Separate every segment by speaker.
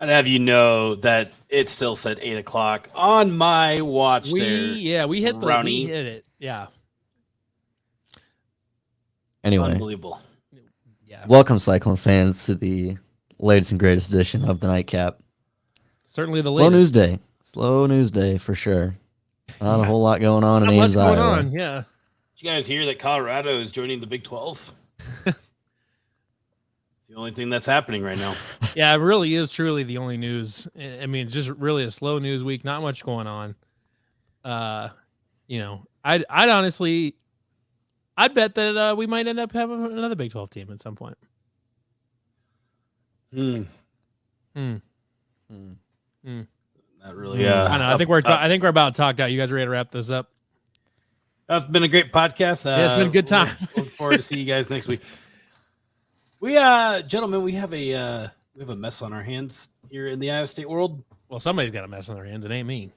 Speaker 1: I'd have you know that it still said 8 o'clock on my watch.
Speaker 2: We hit
Speaker 1: Rowney.
Speaker 2: it. Yeah.
Speaker 3: Anyway,
Speaker 1: Unbelievable.
Speaker 2: Yeah.
Speaker 3: Welcome, Cyclone fans, to the latest and greatest edition of the Nightcap.
Speaker 2: Certainly the
Speaker 3: Slow
Speaker 2: latest.
Speaker 3: news day. Slow news day for sure. Not a whole lot going on in
Speaker 2: Not much
Speaker 3: Ames,
Speaker 2: going
Speaker 3: Iowa.
Speaker 2: on. Yeah.
Speaker 1: Did you guys hear that Colorado is joining the Big 12? It's the only thing that's happening right now.
Speaker 2: Yeah, it really is truly the only news. I mean, just really a slow news week. Not much going on. I'd honestly, I'd bet that we might end up having another Big 12 team at some point.
Speaker 1: Not really.
Speaker 2: I know. I think we're about talked out. You guys ready to wrap this up?
Speaker 1: That's been a great podcast.
Speaker 2: Yeah, it's been a good time.
Speaker 1: Look forward to see you guys next week. Gentlemen, we have a mess on our hands here in the Iowa State world.
Speaker 2: Well, somebody's got a mess on their hands. It ain't me.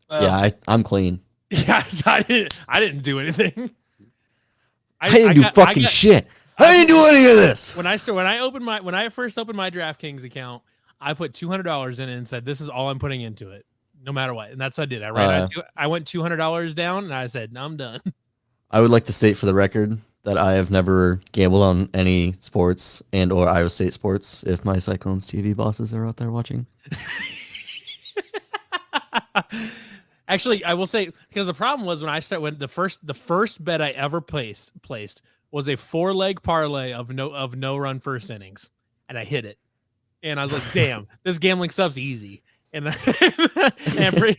Speaker 3: Yeah, I'm clean.
Speaker 2: Yeah, so I didn't do anything.
Speaker 3: I didn't do fucking shit. I didn't do any of this.
Speaker 2: When I first opened my DraftKings account, I put $200 in it and said, "This is all I'm putting into it, no matter what." And that's what I did. I went $200 down, and I said, "I'm done."
Speaker 3: I would like to state for the record that I have never gambled on any sports and or Iowa State sports. If my Cyclones TV bosses are out there watching.
Speaker 2: Actually, I will say, because the problem was when the first bet I ever placed was a 4-leg parlay of no run first innings, and I hit it, and I was like, "Damn, this gambling stuff's easy," and I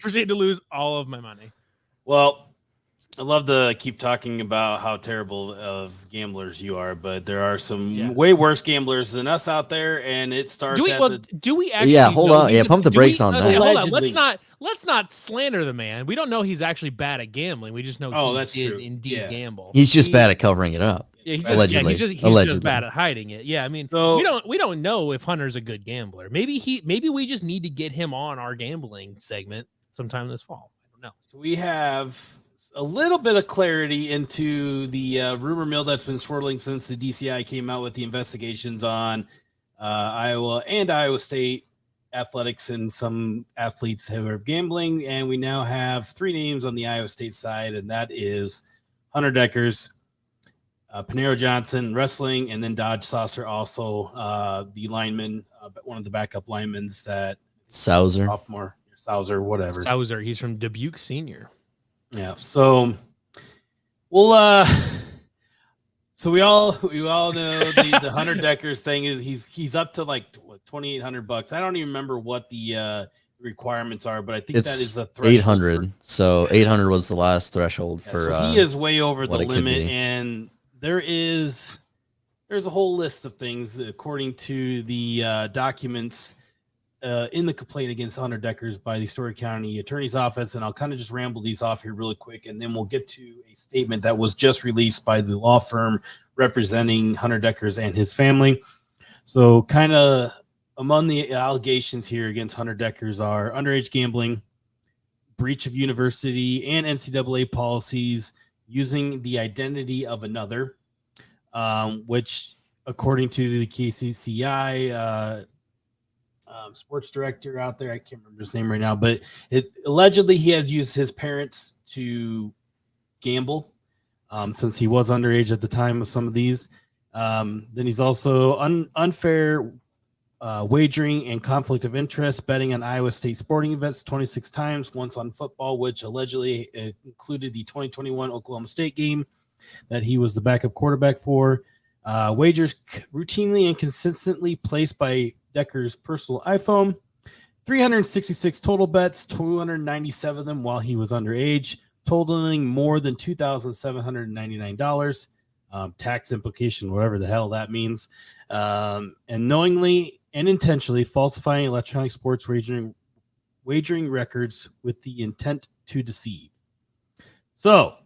Speaker 2: proceeded to lose all of my money.
Speaker 1: Well, I love to keep talking about how terrible of gamblers you are, but there are some way worse gamblers than us out there, and it starts.
Speaker 2: Do we actually?
Speaker 3: Yeah, hold on. Yeah, pump the brakes on that.
Speaker 2: Hold on. Let's not slander the man. We don't know he's actually bad at gambling. We just know
Speaker 1: that's
Speaker 2: did
Speaker 1: true.
Speaker 2: indeed gamble.
Speaker 3: He's just bad at covering it up.
Speaker 2: Yeah, he's
Speaker 3: allegedly.
Speaker 2: just bad at hiding it. Yeah, I mean, we don't know if Hunter's a good gambler. Maybe we just need to get him on our gambling segment sometime this fall. I don't know.
Speaker 1: So we have a little bit of clarity into the rumor mill that's been swirling since the DCI came out with the investigations on Iowa and Iowa State athletics and some athletes who are gambling. And we now have 3 names on the Iowa State side, and that is Hunter Deckers, Panero Johnson, wrestling, and then Dodge Saucer, also the lineman, one of the backup linemen that
Speaker 3: Sauser,
Speaker 1: sophomore, Sauser, whatever.
Speaker 2: Sauser, he's from Dubuque Senior. Yeah,
Speaker 1: so we'll so we all know the Hunter Deckers thing is he's up to like $2,800. I don't even remember what the requirements are, but I think that is the threshold.
Speaker 3: 800. So 800 was the last threshold for.
Speaker 1: So he is way over the limit, and there's a whole list of things according to the documents in the complaint against Hunter Deckers by the Story County Attorney's Office. And I'll kind of just ramble these off here really quick, and then we'll get to a statement that was just released by the law firm representing Hunter Deckers and his family. So kind of among the allegations here against Hunter Deckers are underage gambling, breach of university and NCAA policies, using the identity of another, which according to the KCCI sports director out there, I can't remember his name right now, but allegedly he had used his parents to gamble since he was underage at the time of some of these. Then he's also unfair wagering and conflict of interest, betting on Iowa State sporting events 26 times, once on football, which allegedly included the 2021 Oklahoma State game that he was the backup quarterback for. Wagers routinely and consistently placed by Decker's personal iPhone, 366 total bets, 297 of them while he was underage, totaling more than $2,799. Tax implication, whatever the hell that means, and knowingly and intentionally falsifying electronic sports wagering records with the intent to deceive. So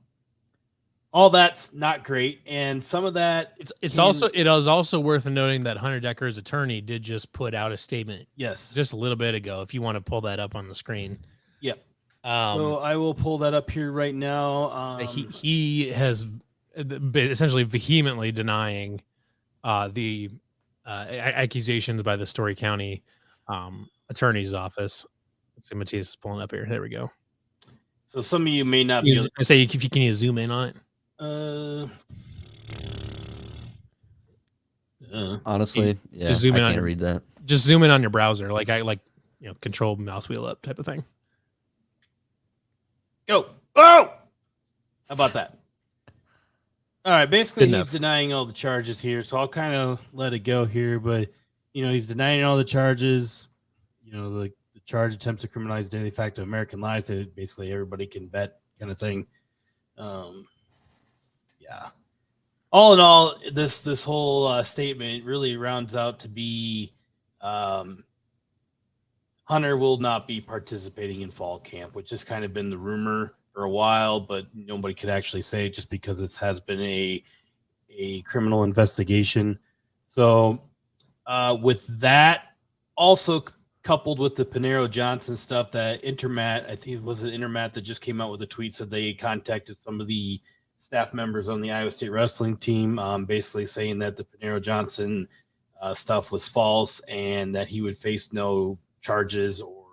Speaker 1: all that's not great, and some of that
Speaker 2: it is also worth noting that Hunter Decker's attorney did just put out a statement.
Speaker 1: Yes,
Speaker 2: just a little bit ago. If you want to pull that up on the screen.
Speaker 1: Yep. So I will pull that up here right now.
Speaker 2: He has been essentially vehemently denying the accusations by the Story County attorney's office. Let's see, Matthias is pulling up here. There we go.
Speaker 1: So some of you may not be able
Speaker 2: I say if you can zoom in on it.
Speaker 3: Honestly, yeah,
Speaker 2: just zoom
Speaker 3: I
Speaker 2: in on
Speaker 3: can't
Speaker 2: your,
Speaker 3: read that.
Speaker 2: Just zoom in on your browser, control mouse wheel up type of thing.
Speaker 1: Go. Oh, how about that? All right. Basically,
Speaker 2: Good
Speaker 1: he's
Speaker 2: enough.
Speaker 1: denying all the charges here, so I'll kind of let it go here. But he's denying all the charges. The charge attempts to criminalize daily fact of American lives that basically everybody can bet, kind of thing. Yeah. All in all, this whole statement really rounds out to be Hunter will not be participating in fall camp, which has kind of been the rumor for a while, but nobody could actually say it just because it has been a criminal investigation. So with that, also coupled with the Panero Johnson stuff, that Intermat, I think it was an Intermat that just came out with a tweet, said they contacted some of the staff members on the Iowa State wrestling team, basically saying that the Panero Johnson stuff was false and that he would face no charges or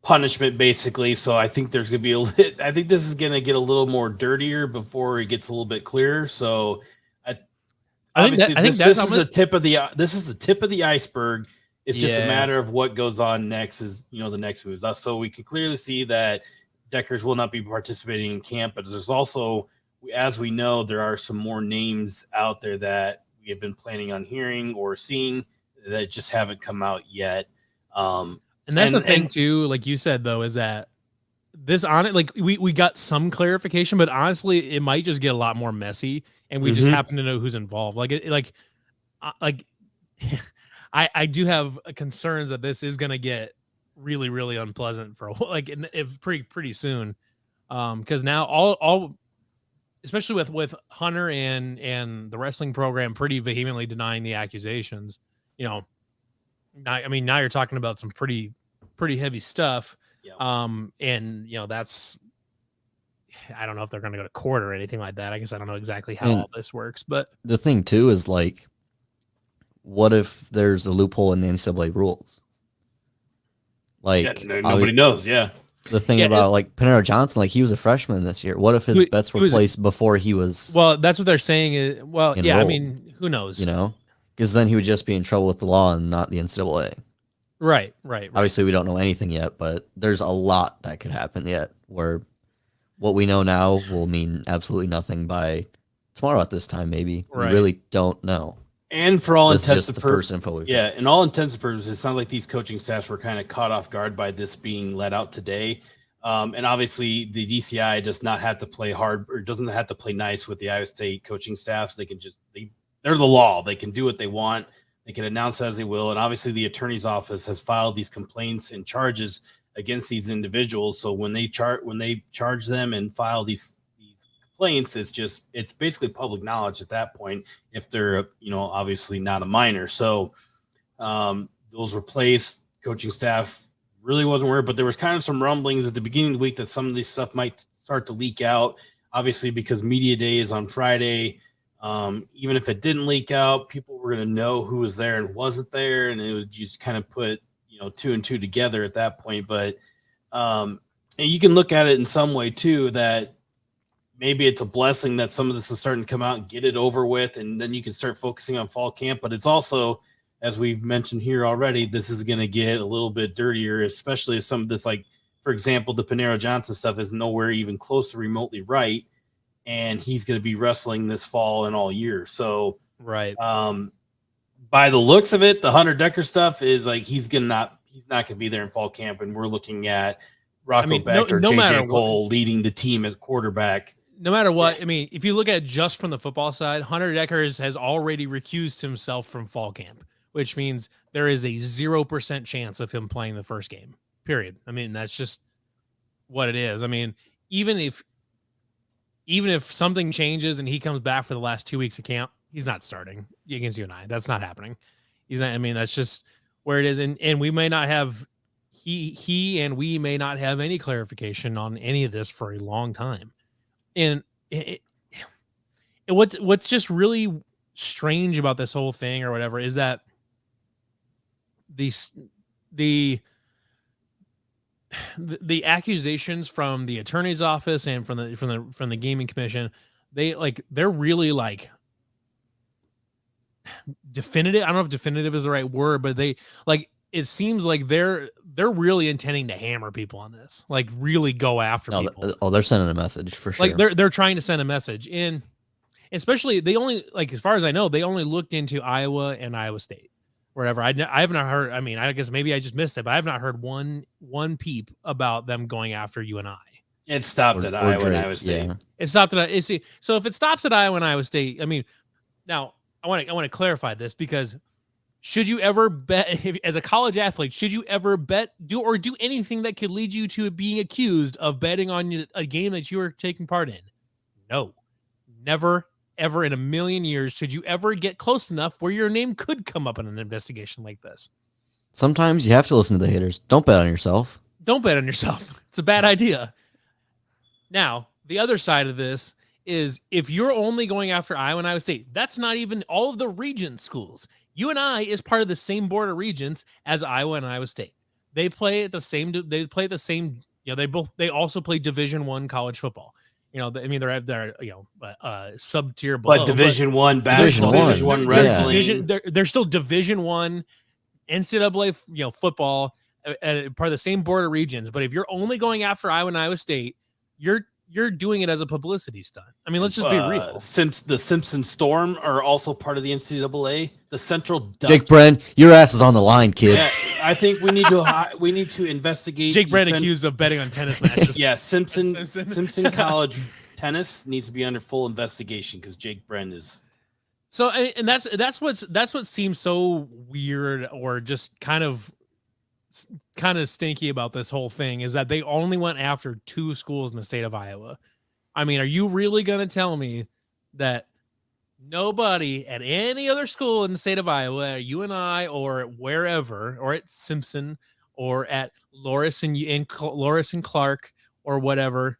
Speaker 1: punishment, basically. So I think there's going to be I think this is going to get a little more dirtier before it gets a little bit clearer. So obviously, this is the tip of the iceberg. It's just a matter of what goes on next. Is the next moves. So we can clearly see that Deckers will not be participating in camp, but there's also, as we know, there are some more names out there that we have been planning on hearing or seeing that just haven't come out yet.
Speaker 2: And that's the thing too, like you said though, is that this on it, like we got some clarification, but honestly, it might just get a lot more messy, and we just happen to know who's involved. I do have concerns that this is gonna get really, really unpleasant for pretty soon, because now all especially with Hunter and the wrestling program pretty vehemently denying the accusations. Now you're talking about some pretty heavy stuff. Yeah. And that's, I don't know if they're going to go to court or anything like that. I guess I don't know exactly how all this works, but
Speaker 3: the thing too is, like, what if there's a loophole in the NCAA rules? Like,
Speaker 1: nobody knows. Yeah.
Speaker 3: The thing about Panero Johnson, like, he was a freshman this year. What if his bets were placed before he was?
Speaker 2: Well, that's what they're saying. Is enrolled, yeah. I mean, who knows?
Speaker 3: Because then he would just be in trouble with the law and not the NCAA.
Speaker 2: Right.
Speaker 3: Obviously, we don't know anything yet, but there's a lot that could happen yet. Where what we know now will mean absolutely nothing by tomorrow at this time. Maybe we really don't know.
Speaker 1: And for all intents and purposes, in all intents and purposes, it sounds like these coaching staffs were kind of caught off guard by this being let out today. And obviously, the DCI does not have to play hard or doesn't have to play nice with the Iowa State coaching staffs. They can they're the law. They can do what they want. They can announce as they will. And obviously, the attorney's office has filed these complaints and charges against these individuals. So when they charge them and file these complaints, it's basically public knowledge at that point if they're obviously not a minor. So those were placed. Coaching staff really wasn't worried, but there was kind of some rumblings at the beginning of the week that some of this stuff might start to leak out, obviously because media day is on Friday. Even if it didn't leak out, people were going to know who was there and wasn't there, and it would just kind of put two and two together at that point. But and you can look at it in some way too, that maybe it's a blessing that some of this is starting to come out and get it over with, and then you can start focusing on fall camp. But it's also, as we've mentioned here already, this is going to get a little bit dirtier, especially as some of this, like, for example, the Panero Johnson stuff is nowhere even close to remotely right, and he's going to be wrestling this fall and all year. So,
Speaker 2: right.
Speaker 1: By the looks of it, the Hunter Decker stuff is like he's not going to be there in fall camp, and we're looking at Rocco Becht or JJ Cole leading the team as quarterback.
Speaker 2: No matter what, I mean, if you look at just from the football side, Hunter Decker has already recused himself from fall camp, which means there is a 0% chance of him playing the first game, period. I mean, that's just what it is. I mean, even if something changes and he comes back for the last 2 weeks of camp, he's not starting against UNI. That's not happening. He's not. I mean, that's just where it is. And we may not have we may not have any clarification on any of this for a long time. And what's just really strange about this whole thing or whatever is that the accusations from the attorney's office and from the gaming commission, they're really like definitive. I don't know if definitive is the right word, but it seems like they're really intending to hammer people on this, like really go after people.
Speaker 3: They're sending a message for sure.
Speaker 2: Like they're trying to send a message in, especially they only, like, as far as I know, they only looked into Iowa and Iowa State. Wherever I have not heard. I mean, I guess maybe I just missed it, but I have not heard one peep about them going after UNI.
Speaker 1: It stopped at Iowa and Iowa State.
Speaker 2: Yeah. It stopped at so if it stops at Iowa and Iowa State, I mean, now I want to clarify this, because should you ever bet as a college athlete? Should you ever do anything that could lead you to being accused of betting on a game that you are taking part in? No, never. Ever in a million years should you ever get close enough where your name could come up in an investigation like this.
Speaker 3: Sometimes you have to listen to the haters. Don't bet on yourself.
Speaker 2: Don't bet on yourself. It's a bad idea. Now, the other side of this is if you're only going after Iowa and Iowa State, that's not even all of the region schools. UNI is part of the same board of regents as Iowa and Iowa State. They play at the same. They also play Division I college football. I mean, they're sub tier,
Speaker 1: but Division I basketball, Division I wrestling.
Speaker 2: They're still Division I NCAA, football, part of the same board of regions. But if you're only going after Iowa and Iowa State, you're doing it as a publicity stunt. I mean, let's just be real.
Speaker 1: The Simpson Storm are also part of the NCAA. The Central Dutch.
Speaker 3: Jake Brenn, your ass is on the line, kid.
Speaker 1: Yeah, I think we need to investigate.
Speaker 2: Jake Brenn accused of betting on tennis matches.
Speaker 1: Yeah, Simpson College tennis needs to be under full investigation because Jake Brenn is.
Speaker 2: So, and that's what seems so weird or just kind of stinky about this whole thing is that they only went after 2 schools in the state of Iowa. I mean, are you really going to tell me that nobody at any other school in the state of Iowa, UNI or wherever, or at Simpson or at Loris and Clark or whatever,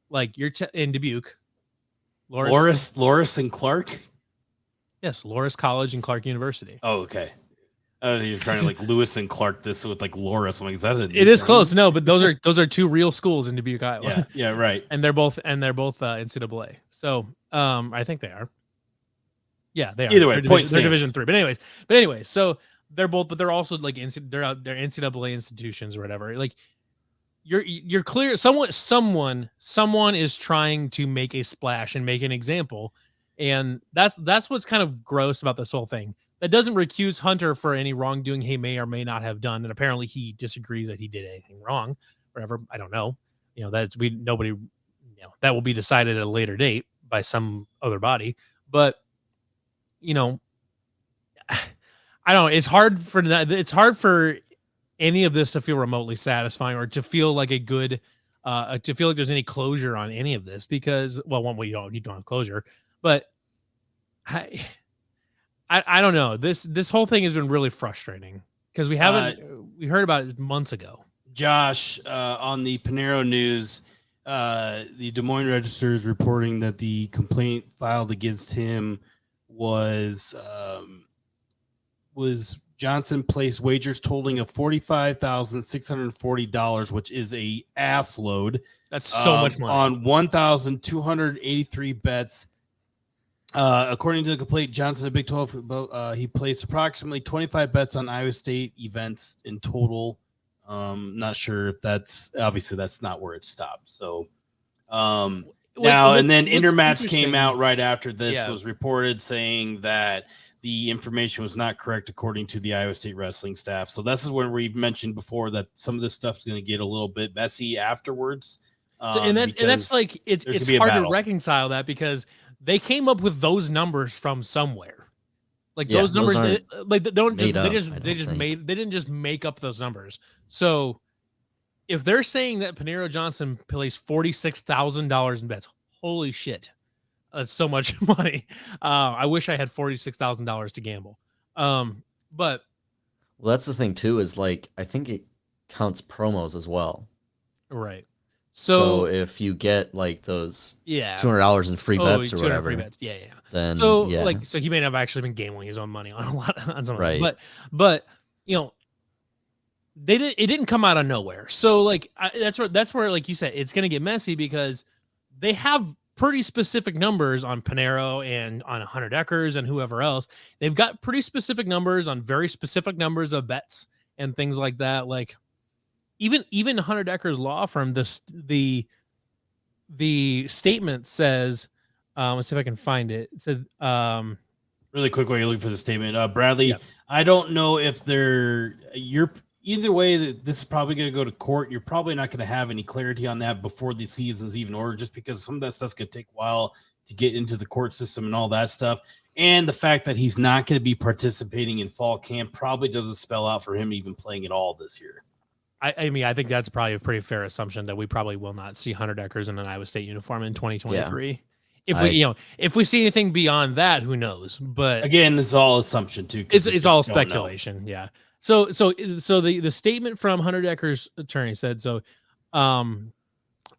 Speaker 2: like you're in Dubuque,
Speaker 1: Loris and Clark?
Speaker 2: Yes, Loris College and Clark University.
Speaker 1: Oh, okay. You're trying to like Lewis and Clark this with like Loris. I'm like, is that
Speaker 2: it is close. No, but those are 2 real schools in Dubuque, Iowa.
Speaker 1: Yeah, right.
Speaker 2: And they're both NCAA. So I think they are. Yeah, they are.
Speaker 1: Either way,
Speaker 2: they're Division III. But anyways, so they're both, but they're also like they're NCAA institutions or whatever. Like you're clear. Someone is trying to make a splash and make an example, and that's what's kind of gross about this whole thing. That doesn't recuse Hunter for any wrongdoing he may or may not have done, and apparently he disagrees that he did anything wrong. Whatever, I don't know. That will be decided at a later date by some other body. But I don't know. It's hard for any of this to feel remotely satisfying or to feel like a good, to feel like there's any closure on any of this because, well, you don't have closure, but I don't know. This whole thing has been really frustrating because we heard about it months ago.
Speaker 1: Josh, on the Panero News, the Des Moines Register is reporting that the complaint filed against him was Johnson placed wagers totaling of $45,640, which is a ass load.
Speaker 2: That's so much money
Speaker 1: on 1,283 bets. According to the complaint, Johnson at Big 12, he placed approximately 25 bets on Iowa State events in total. Not sure if that's not where it stopped. So and then Intermats came out right after this was reported saying that the information was not correct according to the Iowa State wrestling staff. So this is when we've mentioned before that some of this stuff's going to get a little bit messy afterwards.
Speaker 2: That's like it's hard to reconcile that because they came up with those numbers from somewhere. Like those numbers, they didn't just make up those numbers. So if they're saying that Panero Johnson placed $46,000 in bets, holy shit, that's so much money. I wish I had $46,000 to gamble. But
Speaker 3: that's the thing too. Is like I think it counts promos as well.
Speaker 2: Right.
Speaker 3: So if you get like those $200 in free bets or whatever,
Speaker 2: free bets. Yeah.
Speaker 3: Then
Speaker 2: so so he may have actually been gambling his own money on some of it. But it didn't come out of nowhere. So that's where like you said, it's going to get messy because they have pretty specific numbers on Panero and on Hunter Deckers and whoever else. They've got pretty specific numbers on very specific numbers of bets and things like that. Like even Hunter Decker's law firm, the statement says, let's see if I can find it. It said,
Speaker 1: really quick while you're looking for the statement, Bradley, I don't know if you're either way. This is probably going to go to court. You're probably not going to have any clarity on that before the season's even over, just because some of that stuff's going to take a while to get into the court system and all that stuff. And the fact that he's not going to be participating in fall camp probably doesn't spell out for him even playing at all this year.
Speaker 2: I mean, I think that's probably a pretty fair assumption that we probably will not see Hunter Deckers in an Iowa State uniform in 2023. Yeah. If we see anything beyond that, who knows? But
Speaker 1: again, it's all assumption too.
Speaker 2: It's all speculation. Know. Yeah. So the statement from Hunter Decker's attorney said,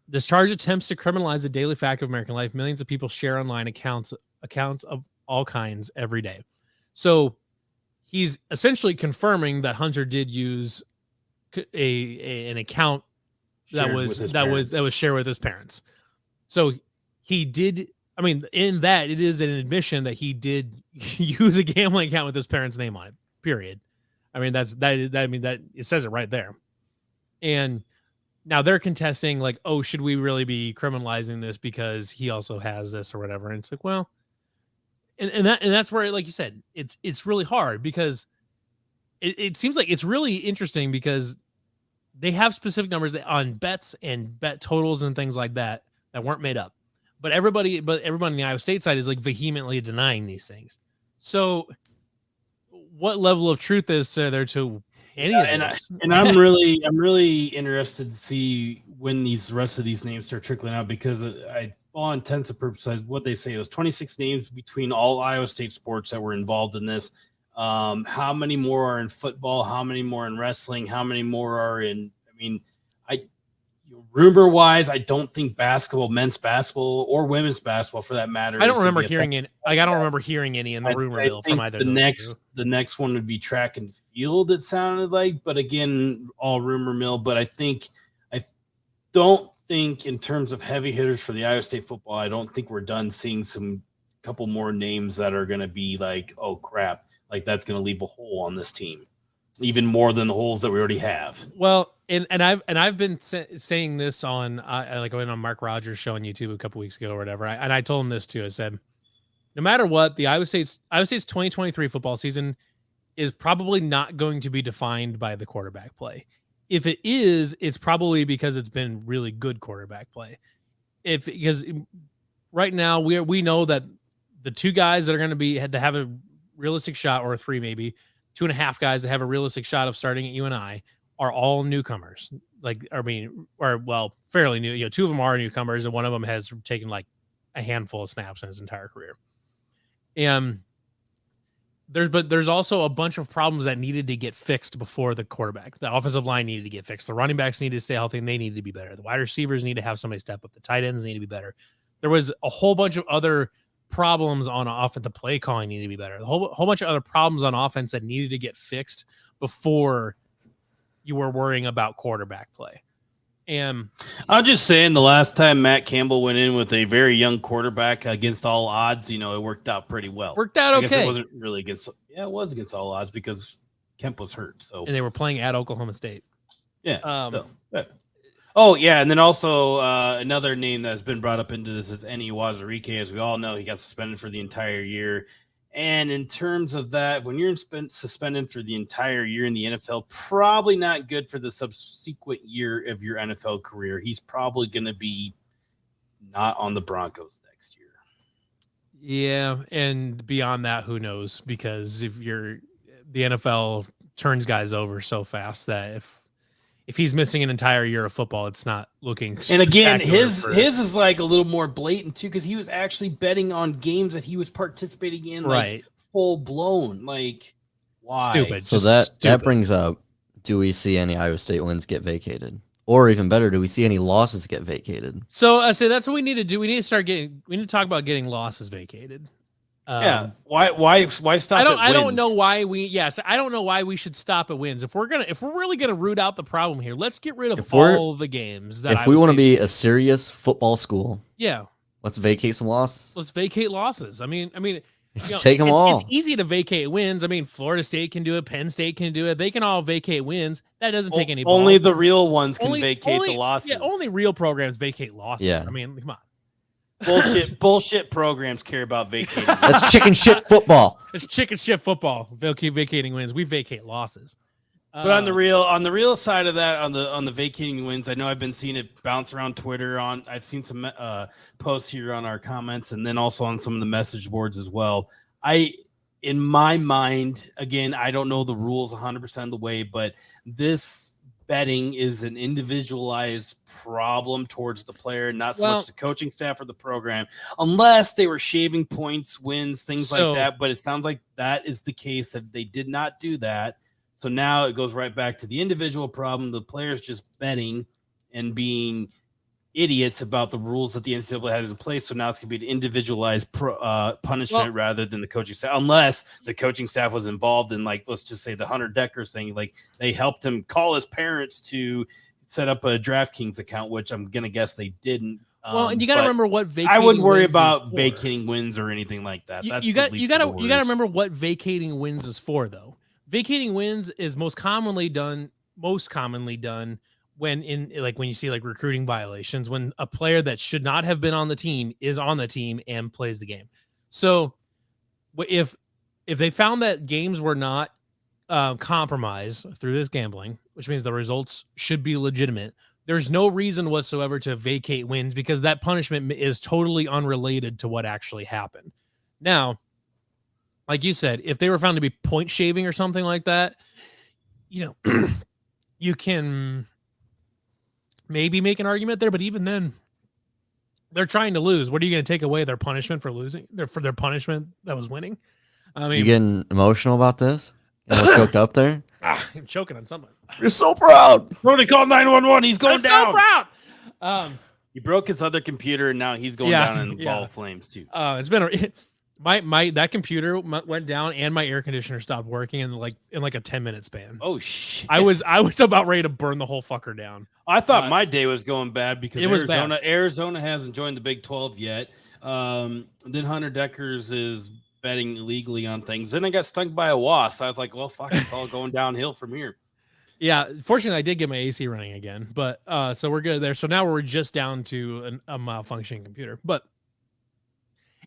Speaker 2: this charge attempts to criminalize the daily fact of American life. Millions of people share online accounts of all kinds every day. So he's essentially confirming that Hunter did use an account that was shared with his parents. So he did. I mean, in that it is an admission that he did use a gambling account with his parents' name on it. Period. I mean, that it says it right there. And now they're contesting like, oh, should we really be criminalizing this because he also has this or whatever? And it's like, well, and that's where, like you said, it's really hard because it seems like it's really interesting because they have specific numbers on bets and bet totals and things like that weren't made up. But everybody on the Iowa State side is like vehemently denying these things. So what level of truth is there to any of this?
Speaker 1: I'm really interested to see when these rest of these names start trickling out, because all intents and purposes, what they say, it was 26 names between all Iowa State sports that were involved in this. How many more are in football? How many more in wrestling? How many more are in? I mean, rumor wise, I don't think basketball, men's basketball, or women's basketball, for that matter.
Speaker 2: I don't remember hearing any. I don't remember hearing any in the rumor mill from either.
Speaker 1: The next one would be track and field. It sounded like, but again, all rumor mill. But I don't think in terms of heavy hitters for the Iowa State football, I don't think we're done seeing some couple more names that are going to be like, oh crap, like that's going to leave a hole on this team, even more than the holes that we already have.
Speaker 2: Well, and I've been saying this on I went on Mark Rogers' show on YouTube a couple weeks ago or whatever. I told him this too. I said, no matter what, the Iowa State's 2023 football season is probably not going to be defined by the quarterback play. If it is, it's probably because it's been really good quarterback play. Because right now we know that the two guys that are going to have a realistic shot, or three maybe, 2.5 guys that have a realistic shot of starting at UNI are all newcomers. Fairly new. Two of them are newcomers, and one of them has taken like a handful of snaps in his entire career. And there's also a bunch of problems that needed to get fixed before the quarterback. The offensive line needed to get fixed. The running backs needed to stay healthy, and they needed to be better. The wide receivers need to have somebody step up. The tight ends need to be better. There was a whole bunch of other problems on offense. The play calling needed to be better. A whole bunch of other problems on offense that needed to get fixed before you were worrying about quarterback play. And
Speaker 1: I'm just saying, the last time Matt Campbell went in with a very young quarterback against all odds, it worked out pretty well.
Speaker 2: Worked out okay.
Speaker 1: I guess it wasn't really against. Yeah, it was against all odds because Kemp was hurt. So,
Speaker 2: and they were playing at Oklahoma State.
Speaker 1: Yeah. Oh yeah, and then also another name that has been brought up into this is Eni Wazirike. As we all know, he got suspended for the entire year. And in terms of that, when you're suspended for the entire year in the NFL, probably not good for the subsequent year of your NFL career. He's probably going to be not on the Broncos next year.
Speaker 2: Yeah, and beyond that, who knows? Because the NFL turns guys over so fast that if he's missing an entire year of football, it's not looking.
Speaker 1: And again, his is like a little more blatant too, because he was actually betting on games that he was participating in, like full blown. Like, why?
Speaker 2: Stupid.
Speaker 3: So that brings up: do we see any Iowa State wins get vacated, Or even better, do we see any losses get vacated?
Speaker 2: So I say that's what we need to do. We need to talk about getting losses vacated.
Speaker 1: Yeah. Why stop?
Speaker 2: I don't know why I don't know why we should stop at wins. If we're really gonna root out the problem here, let's get rid of all the games.
Speaker 3: If we want to be a serious football school,
Speaker 2: yeah,
Speaker 3: let's vacate some losses.
Speaker 2: Let's vacate losses. I mean,
Speaker 3: take them all.
Speaker 2: It's easy to vacate wins. I mean, Florida State can do it. Penn State can do it. They can all vacate wins. That doesn't take any balls.
Speaker 1: Only the real ones can vacate the losses.
Speaker 2: Yeah, only real programs vacate losses.
Speaker 3: Yeah.
Speaker 2: I mean, come on.
Speaker 1: Bullshit programs care about vacating.
Speaker 3: That's chicken shit football.
Speaker 2: It's chicken shit football. They'll keep vacating wins. We vacate losses.
Speaker 1: But on the real side of that, on the vacating wins, I know I've been seeing it bounce around Twitter. I've seen some posts here on our comments, and then also on some of the message boards as well. In my mind, again, I don't know the rules 100% of the way, but this betting is an individualized problem towards the player, not so much the coaching staff or the program, unless they were shaving points, wins, things like that. But it sounds like that is the case, that they did not do that. So now it goes right back to the individual problem. The players just betting and being idiots about the rules that the NCAA has in place. So now it's going to be an individualized punishment rather than the coaching staff, unless the coaching staff was involved in, like, let's just say the Hunter Decker thing. Like, they helped him call his parents to set up a DraftKings account, which I'm going to guess they didn't.
Speaker 2: And you got to remember what vacating.
Speaker 1: I wouldn't worry about vacating wins or anything like that.
Speaker 2: You got to remember what vacating wins is for, though. Vacating wins is most commonly done when you see like recruiting violations, when a player that should not have been on the team is on the team and plays the game. So if they found that games were not compromised through this gambling, which means the results should be legitimate, there's no reason whatsoever to vacate wins, because that punishment is totally unrelated to what actually happened. Now, like you said, if they were found to be point shaving or something like that, you can maybe make an argument there, but even then, they're trying to lose. What are you going to take away their punishment for losing? For their punishment that was winning? I mean,
Speaker 3: you getting emotional about this? Choked up there?
Speaker 2: I'm choking on somebody.
Speaker 3: You're so proud.
Speaker 1: Somebody call 911. He's going down.
Speaker 2: So proud.
Speaker 1: He broke his other computer, and now he's going down in ball of flames too.
Speaker 2: It's been that computer went down, and my air conditioner stopped working in like a 10-minute span.
Speaker 1: Oh shit!
Speaker 2: I was about ready to burn the whole fucker down.
Speaker 1: I thought my day was going bad because
Speaker 2: bad.
Speaker 1: Arizona hasn't joined the Big 12 yet. Then Hunter Deckers is betting illegally on things. Then I got stung by a wasp. I was like, well, fuck, it's all going downhill from here.
Speaker 2: Yeah, fortunately, I did get my AC running again, but so we're good there. So now we're just down to a malfunctioning computer. But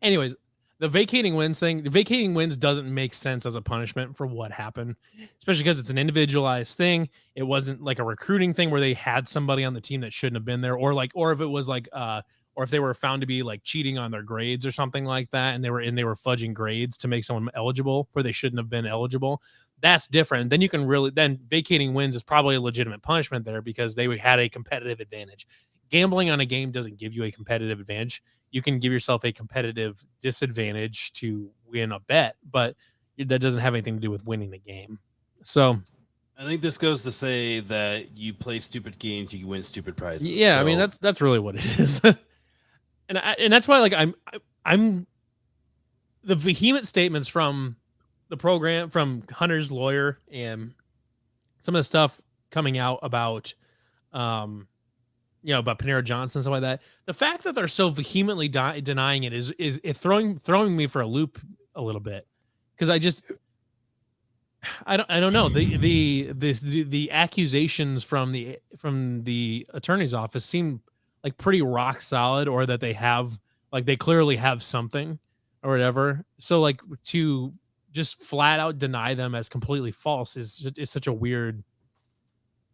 Speaker 2: anyways, the vacating wins doesn't make sense as a punishment for what happened, especially because it's an individualized thing. It wasn't like a recruiting thing where they had somebody on the team that shouldn't have been there, or if it was like, or if they were found to be like cheating on their grades or something like that, and they were fudging grades to make someone eligible where they shouldn't have been eligible. That's different. Then vacating wins is probably a legitimate punishment there, because they had a competitive advantage. Gambling on a game doesn't give you a competitive advantage. You can give yourself a competitive disadvantage to win a bet, but that doesn't have anything to do with winning the game. So
Speaker 1: I think this goes to say that you play stupid games, you win stupid prizes.
Speaker 2: Yeah, so. I mean that's really what it is. and that's why, like, I'm the vehement statements from the program, from Hunter's lawyer, and some of the stuff coming out about about Panera Johnson and stuff like that. The fact that they're so vehemently denying it is throwing me for a loop a little bit, because I don't know, the accusations from the attorney's office seem like pretty rock solid, or that they clearly have something or whatever. So like to just flat out deny them as completely false is such a weird.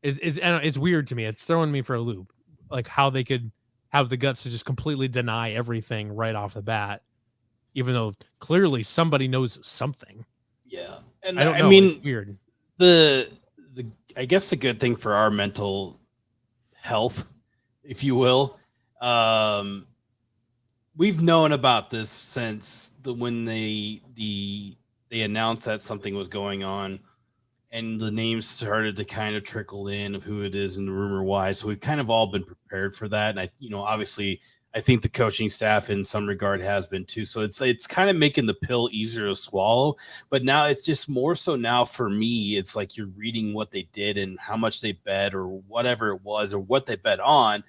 Speaker 2: It's weird to me. It's throwing me for a loop. Like how they could have the guts to just completely deny everything right off the bat, even though clearly somebody knows something.
Speaker 1: Yeah. And
Speaker 2: I don't know.
Speaker 1: I mean,
Speaker 2: it's weird.
Speaker 1: I guess the good thing for our mental health, if you will, we've known about this since when they announced that something was going on. and the names started to kind of trickle in of who it is and the rumor wise. So we've kind of all been prepared for that. And obviously I think the coaching staff in some regard has been too. So it's kind of making the pill easier to swallow, but now it's just more so now for me, it's like you're reading what they did and how much they bet or whatever it was or what they bet on.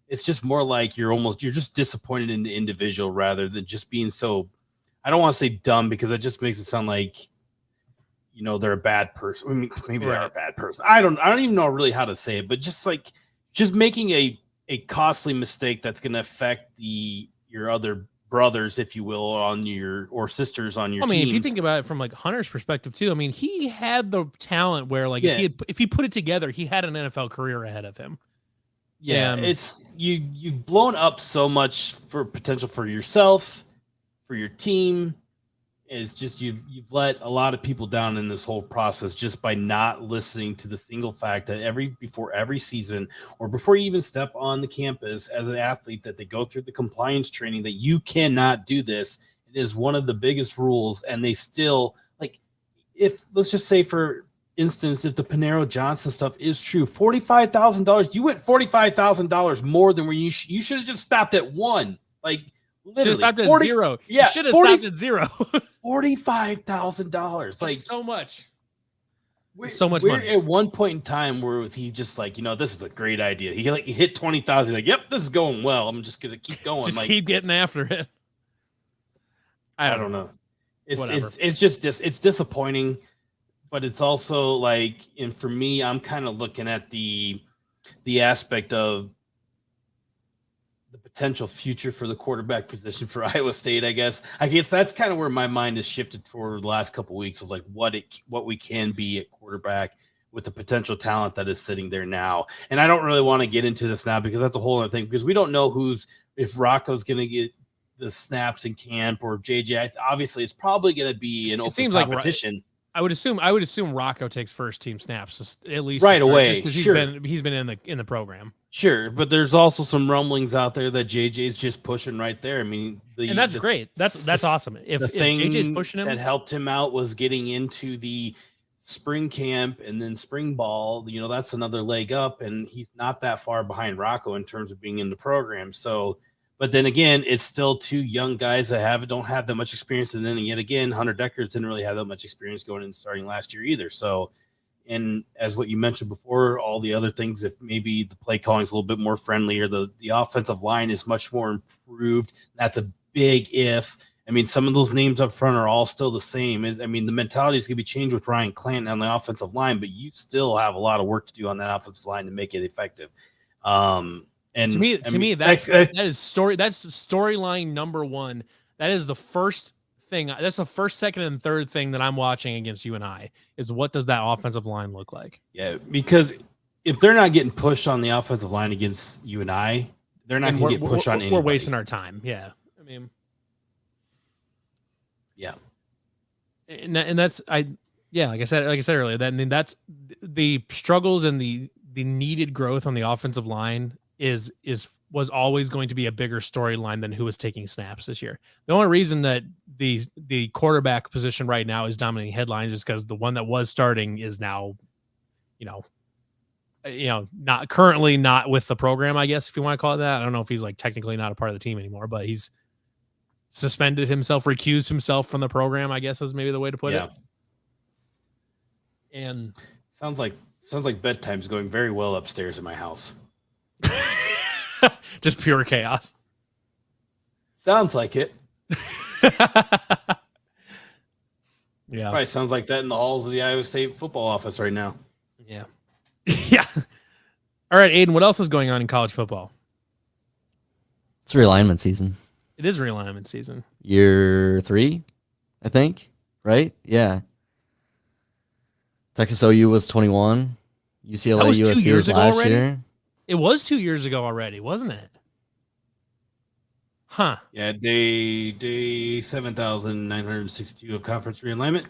Speaker 1: It's just more like you're just disappointed in the individual rather than just being so, I don't want to say dumb because it just makes it sound like, they're a bad person. I mean, maybe they are a bad person. I don't even know really how to say it, but just making a costly mistake that's going to affect your other brothers, if you will, or sisters on your teams.
Speaker 2: If you think about it from like Hunter's perspective too, I mean, he had the talent where if he put it together, he had an NFL career ahead of him.
Speaker 1: Yeah, it's you've blown up so much for potential for yourself, for your team. Is just you've let a lot of people down in this whole process just by not listening to the single fact that before every season or before you even step on the campus as an athlete that they go through the compliance training that you cannot do this. It is one of the biggest rules, and they still let's just say for instance, if the Panero Johnson stuff is true, $45,000, you went $45,000 more than where you should have just stopped at one.
Speaker 2: Literally, stopped at 0.
Speaker 1: Yeah,
Speaker 2: you should have stopped at 0.
Speaker 1: $45,000,
Speaker 2: so much.
Speaker 1: So much money. At one point in time where he just this is a great idea. He hit 20,000. Like, yep, this is going well. I'm just gonna keep going.
Speaker 2: Just keep getting after it.
Speaker 1: I don't know. It's just it's disappointing, but it's also and for me, I'm kind of looking at the aspect of the potential future for the quarterback position for Iowa State. I guess that's kind of where my mind has shifted for the last couple of weeks of what we can be at quarterback with the potential talent that is sitting there now. And I don't really want to get into this now because that's a whole other thing, because we don't know if Rocco's going to get the snaps in camp or JJ. Obviously it's probably going to be an open competition.
Speaker 2: I would assume Rocco takes first team snaps at least
Speaker 1: right away.
Speaker 2: Sure. He's been in the program.
Speaker 1: Sure, but there's also some rumblings out there that JJ's just pushing right there. I mean,
Speaker 2: and that's great. That's awesome. If JJ's pushing him,
Speaker 1: that helped him out was getting into the spring camp and then spring ball. That's another leg up, and he's not that far behind Rocco in terms of being in the program. So, but then again, it's still two young guys that don't have that much experience, and then yet again, Hunter Deckers didn't really have that much experience going in starting last year either. So. And as what you mentioned before, all the other things, if maybe the play calling is a little bit more friendly or the offensive line is much more improved, that's a big if. I mean, some of those names up front are all still the same. I mean, the mentality is going to be changed with Ryan Clanton on the offensive line, but you still have a lot of work to do on that offensive line to make it effective. And
Speaker 2: to me, that's storyline number one. That is the first thing. That's the first, second, and third thing that I'm watching against UNI is what does that offensive line look like?
Speaker 1: Yeah, because if they're not getting pushed on the offensive line against UNI, they're not going to get pushed on anybody.
Speaker 2: We're wasting our time. Yeah, I mean,
Speaker 1: yeah,
Speaker 2: and that's like I said earlier. That's the struggles and the needed growth on the offensive line was always going to be a bigger storyline than who was taking snaps this year. The only reason that the quarterback position right now is dominating headlines is because the one that was starting is now, not currently not with the program, I guess, if you want to call it that. I don't know if he's technically not a part of the team anymore, but he's suspended himself, recused himself from the program, I guess is maybe the way to put it. And
Speaker 1: sounds like bedtime's going very well upstairs in my house.
Speaker 2: Just pure chaos.
Speaker 1: Sounds like it.
Speaker 2: Yeah.
Speaker 1: Probably sounds like that in the halls of the Iowa State football office right now.
Speaker 2: Yeah. Yeah. All right, Aiden, what else is going on in college football?
Speaker 3: It's realignment season.
Speaker 2: It is realignment season.
Speaker 3: Year 3, I think. Right? Yeah. Texas OU was 21. UCLA USC was last year.
Speaker 2: It was 2 years ago already, wasn't it? Huh.
Speaker 1: Yeah, day 7,962 of conference realignment.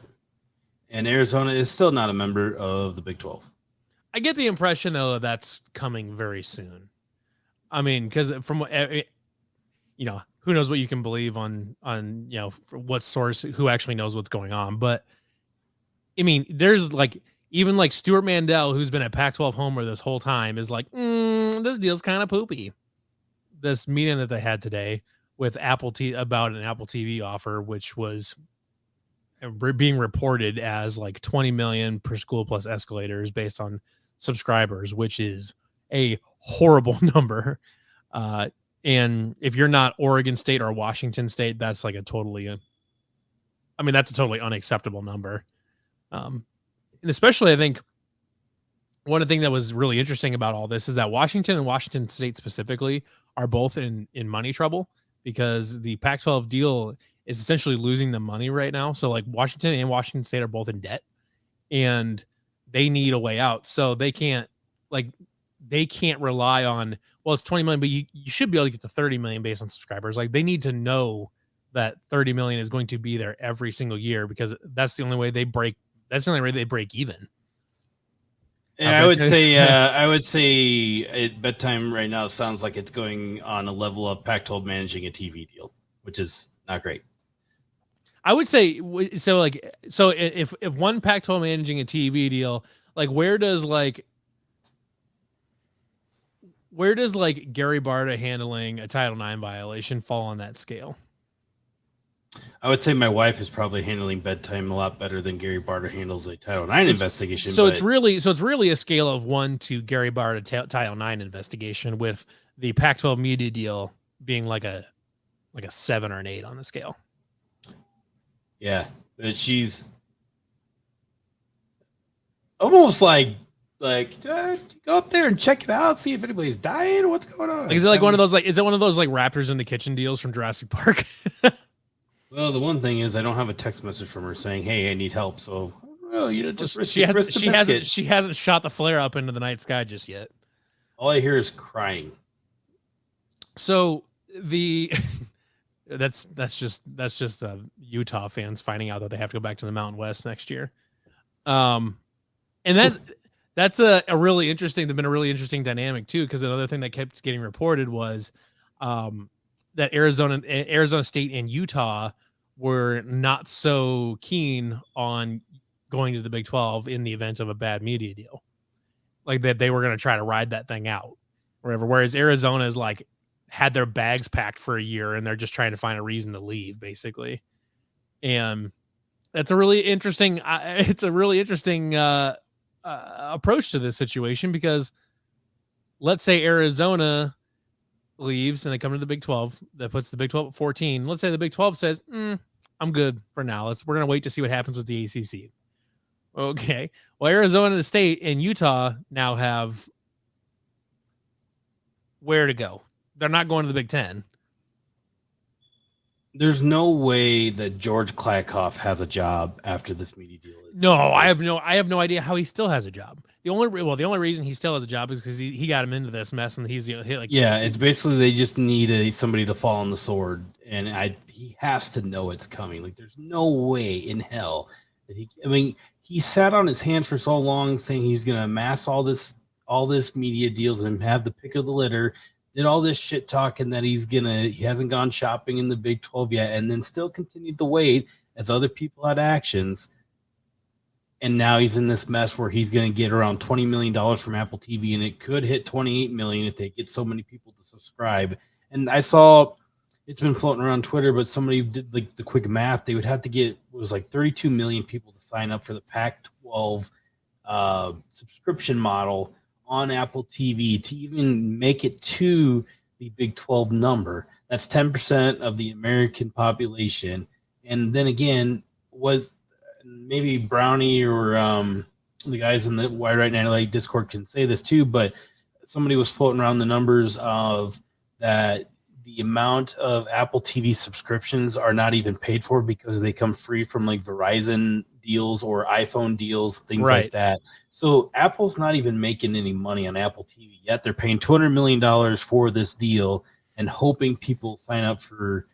Speaker 1: And Arizona is still not a member of the Big 12.
Speaker 2: I get the impression, though, that's coming very soon. I mean, because from who knows what you can believe on what source, who actually knows what's going on. But I mean, there's even like Stuart Mandel, who's been a Pac-12 homer this whole time, is like, this deal's kind of poopy. This meeting that they had today with about an Apple TV offer, which was being reported as like 20 million per school plus escalators based on subscribers, which is a horrible number. And if you're not Oregon State or Washington State, that's like that's a totally unacceptable number. And especially, I think one thing that was really interesting about all this is that Washington and Washington State specifically are both in money trouble because the Pac-12 deal is essentially losing the money right now. So like Washington and Washington State are both in debt and they need a way out. So they can't rely on, well, it's 20 million, but you should be able to get to 30 million based on subscribers. Like they need to know that 30 million is going to be there every single year because that's the only way they break. That's the only way they break even.
Speaker 1: And I would say at bedtime right now sounds like it's going on a level of Pac-12 managing a TV deal, which is not great.
Speaker 2: I would say so. If one Pac-12 managing a TV deal, like where does Gary Barta handling a Title IX violation fall on that scale?
Speaker 1: I would say my wife is probably handling bedtime a lot better than Gary Barta handles a Title IX investigation.
Speaker 2: It's really a scale of 1 to Gary Barta Title IX investigation, with the Pac-12 media deal being like a 7 or an 8 on the scale.
Speaker 1: Yeah, but she's almost like go up there and check it out, see if anybody's dying. What's going on?
Speaker 2: Like, is it like one of those is it one of those like Raptors in the Kitchen deals from Jurassic Park?
Speaker 1: Well, the one thing is I don't have a text message from her saying, "Hey, I need help." So,
Speaker 2: she hasn't shot the flare up into the night sky just yet.
Speaker 1: All I hear is crying.
Speaker 2: So that's just Utah fans finding out that they have to go back to the Mountain West next year. And that's a really interesting. They've been a really interesting dynamic too, because another thing that kept getting reported was that Arizona State and Utah were not so keen on going to the Big 12 in the event of a bad media deal, like that they were going to try to ride that thing out, wherever. Whereas Arizona is like had their bags packed for a year and they're just trying to find a reason to leave, basically. And that's a really interesting. It's a really interesting approach to this situation, because let's say Arizona leaves and they come to the Big 12, that puts the Big 12 at 14. Let's say the Big 12 says, I'm good for now. We're going to wait to see what happens with the ACC. Okay. Well, Arizona State and Utah now have where to go. They're not going to the Big 10.
Speaker 1: There's no way that George Klakoff has a job after this media deal is.
Speaker 2: No, I have no idea how he still has a job. The only reason he still has a job is because he got him into this mess, and
Speaker 1: it's basically they just need somebody to fall on the sword, and he has to know it's coming. Like there's no way in hell that he sat on his hands for so long saying he's going to amass all this media deals and have the pick of the litter. Did all this shit talking that he hasn't gone shopping in the Big 12 yet, and then still continued to wait as other people had actions. And now he's in this mess where he's going to get around $20 million from Apple TV, and it could hit $28 million if they get so many people to subscribe. And I saw it's been floating around Twitter, but somebody did like the quick math. They would have to get 32 million people to sign up for the Pac-12 subscription model on Apple TV to even make it to the Big 12 number. That's 10% of the American population. And then again, was maybe Brownie or the guys in the Wide Right Now like Discord can say this too, but somebody was floating around the numbers of that the amount of Apple TV subscriptions are not even paid for because they come free from like Verizon deals or iPhone deals, things like that. So Apple's not even making any money on Apple TV yet. They're paying $200 million for this deal and hoping people sign up for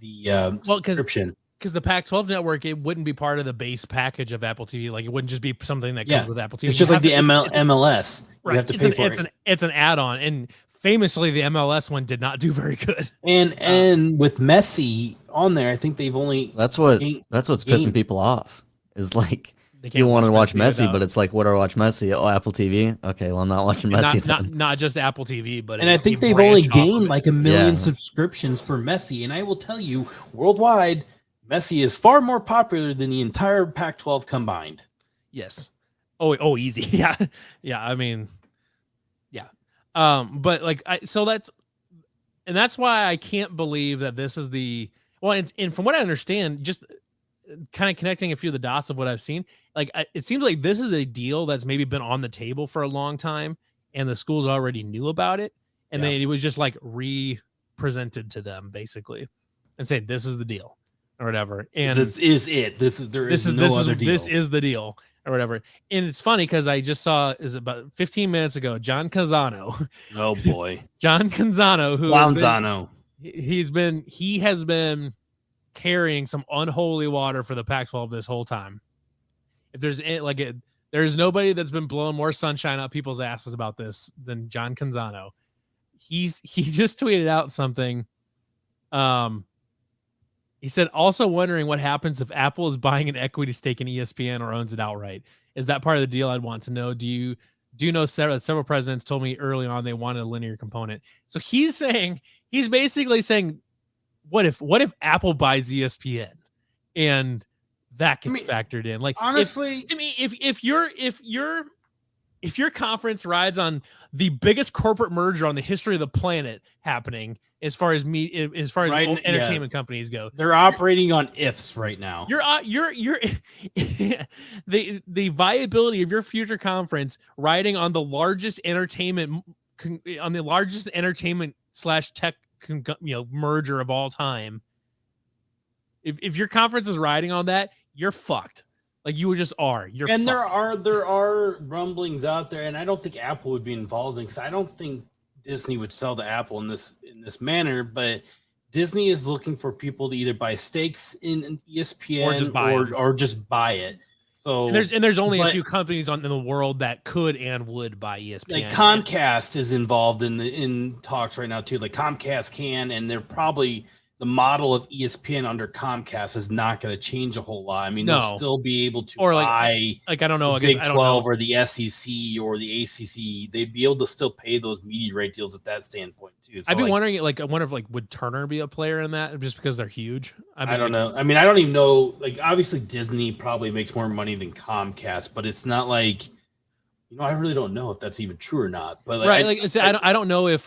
Speaker 1: the subscription.
Speaker 2: Because the Pac-12 network, it wouldn't be part of the base package of Apple TV. Like it wouldn't just be something that comes with Apple TV.
Speaker 1: It's just like the MLS.
Speaker 2: Right.
Speaker 1: You have to pay for it.
Speaker 2: It's an add-on, and famously, the MLS one did not do very good.
Speaker 1: And with Messi on there, I think they've only
Speaker 3: that's what's pissing people off. Is like You want to watch Messi, but it's like, what do I watch Messi? Oh, Apple TV. Okay, well, I'm not watching Messi.
Speaker 2: Not just Apple TV, but
Speaker 1: I think they've only gained like 1 million subscriptions for Messi. And I will tell you, worldwide, Messi is far more popular than the entire Pac-12 combined.
Speaker 2: Yes. Oh, easy. Yeah. Yeah. I mean, yeah. But like, that's why I can't believe that this is and from what I understand, just kind of connecting a few of the dots of what I've seen, like it seems like this is a deal that's maybe been on the table for a long time and the schools already knew about it. And then it was just like re-presented to them basically and say, this is the deal or whatever. And
Speaker 1: this is it. This is no other deal.
Speaker 2: This is the deal or whatever. And it's funny because I just saw about 15 minutes ago, John Canzano.
Speaker 1: Oh boy.
Speaker 2: John Canzano, he has been carrying some unholy water for the Pac-12 this whole time. If there's nobody that's been blowing more sunshine up people's asses about this than John Canzano. He just tweeted out something. He said, also wondering what happens if Apple is buying an equity stake in ESPN or owns it outright. Is that part of the deal? I'd want to know. Do you know several presidents told me early on they wanted a linear component? So he's basically saying, what if Apple buys ESPN and that gets factored in? Like,
Speaker 1: honestly,
Speaker 2: if your conference rides on the biggest corporate merger on the history of the planet happening, as far as entertainment companies go,
Speaker 1: they're operating on ifs right now.
Speaker 2: You're the viability of your future conference riding on the largest entertainment / tech merger of all time. If your conference is riding on that, you're fucked. Like you just are.
Speaker 1: And fucked. there are rumblings out there, and I don't think Apple would be involved in, because I don't think Disney would sell to Apple in this manner. But Disney is looking for people to either buy stakes in ESPN or just buy it. So
Speaker 2: there's only a few companies in the world that could and would buy ESPN.
Speaker 1: Like Comcast is involved in talks right now too. Like Comcast can, and they're probably the model of ESPN under Comcast is not going to change a whole lot. I mean, they'll still be able to buy
Speaker 2: I don't know,
Speaker 1: the Big 12 or the SEC or the ACC. They'd be able to still pay those media right deals at that standpoint too. So
Speaker 2: I'd be wondering, I wonder if would Turner be a player in that just because they're huge?
Speaker 1: I don't know. I mean, I don't even know. Like, obviously, Disney probably makes more money than Comcast, but it's not like, I really don't know if that's even true or not. But
Speaker 2: I don't know if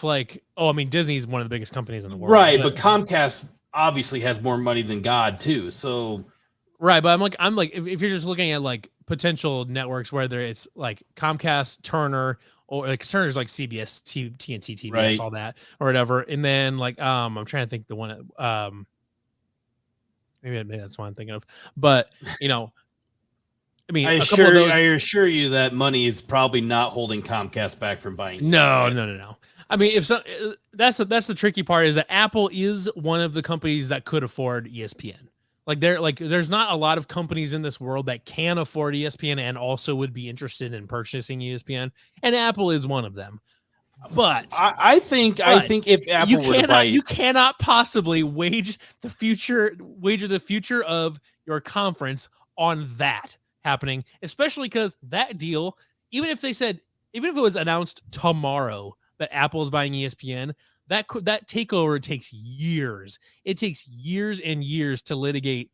Speaker 2: Disney's one of the biggest companies in the world,
Speaker 1: right? But Comcast obviously has more money than God too. So,
Speaker 2: right. But I'm like, if you're just looking at like potential networks, whether it's like Comcast, Turner, or like Turner's like CBS, TNT, TBS, right, all that or whatever, and then like I'm trying to think the one maybe that's what I'm thinking of, but I mean, I
Speaker 1: assure you that money is probably not holding Comcast back from buying.
Speaker 2: No. I mean, that's the tricky part, is that Apple is one of the companies that could afford ESPN. There's not a lot of companies in this world that can afford ESPN and also would be interested in purchasing ESPN, and Apple is one of them. But
Speaker 1: I think if Apple were to buy,
Speaker 2: you cannot possibly wager the future of your conference on that happening, especially because that deal, even if it was announced tomorrow that Apple is buying ESPN, that takeover takes years. It takes years and years to litigate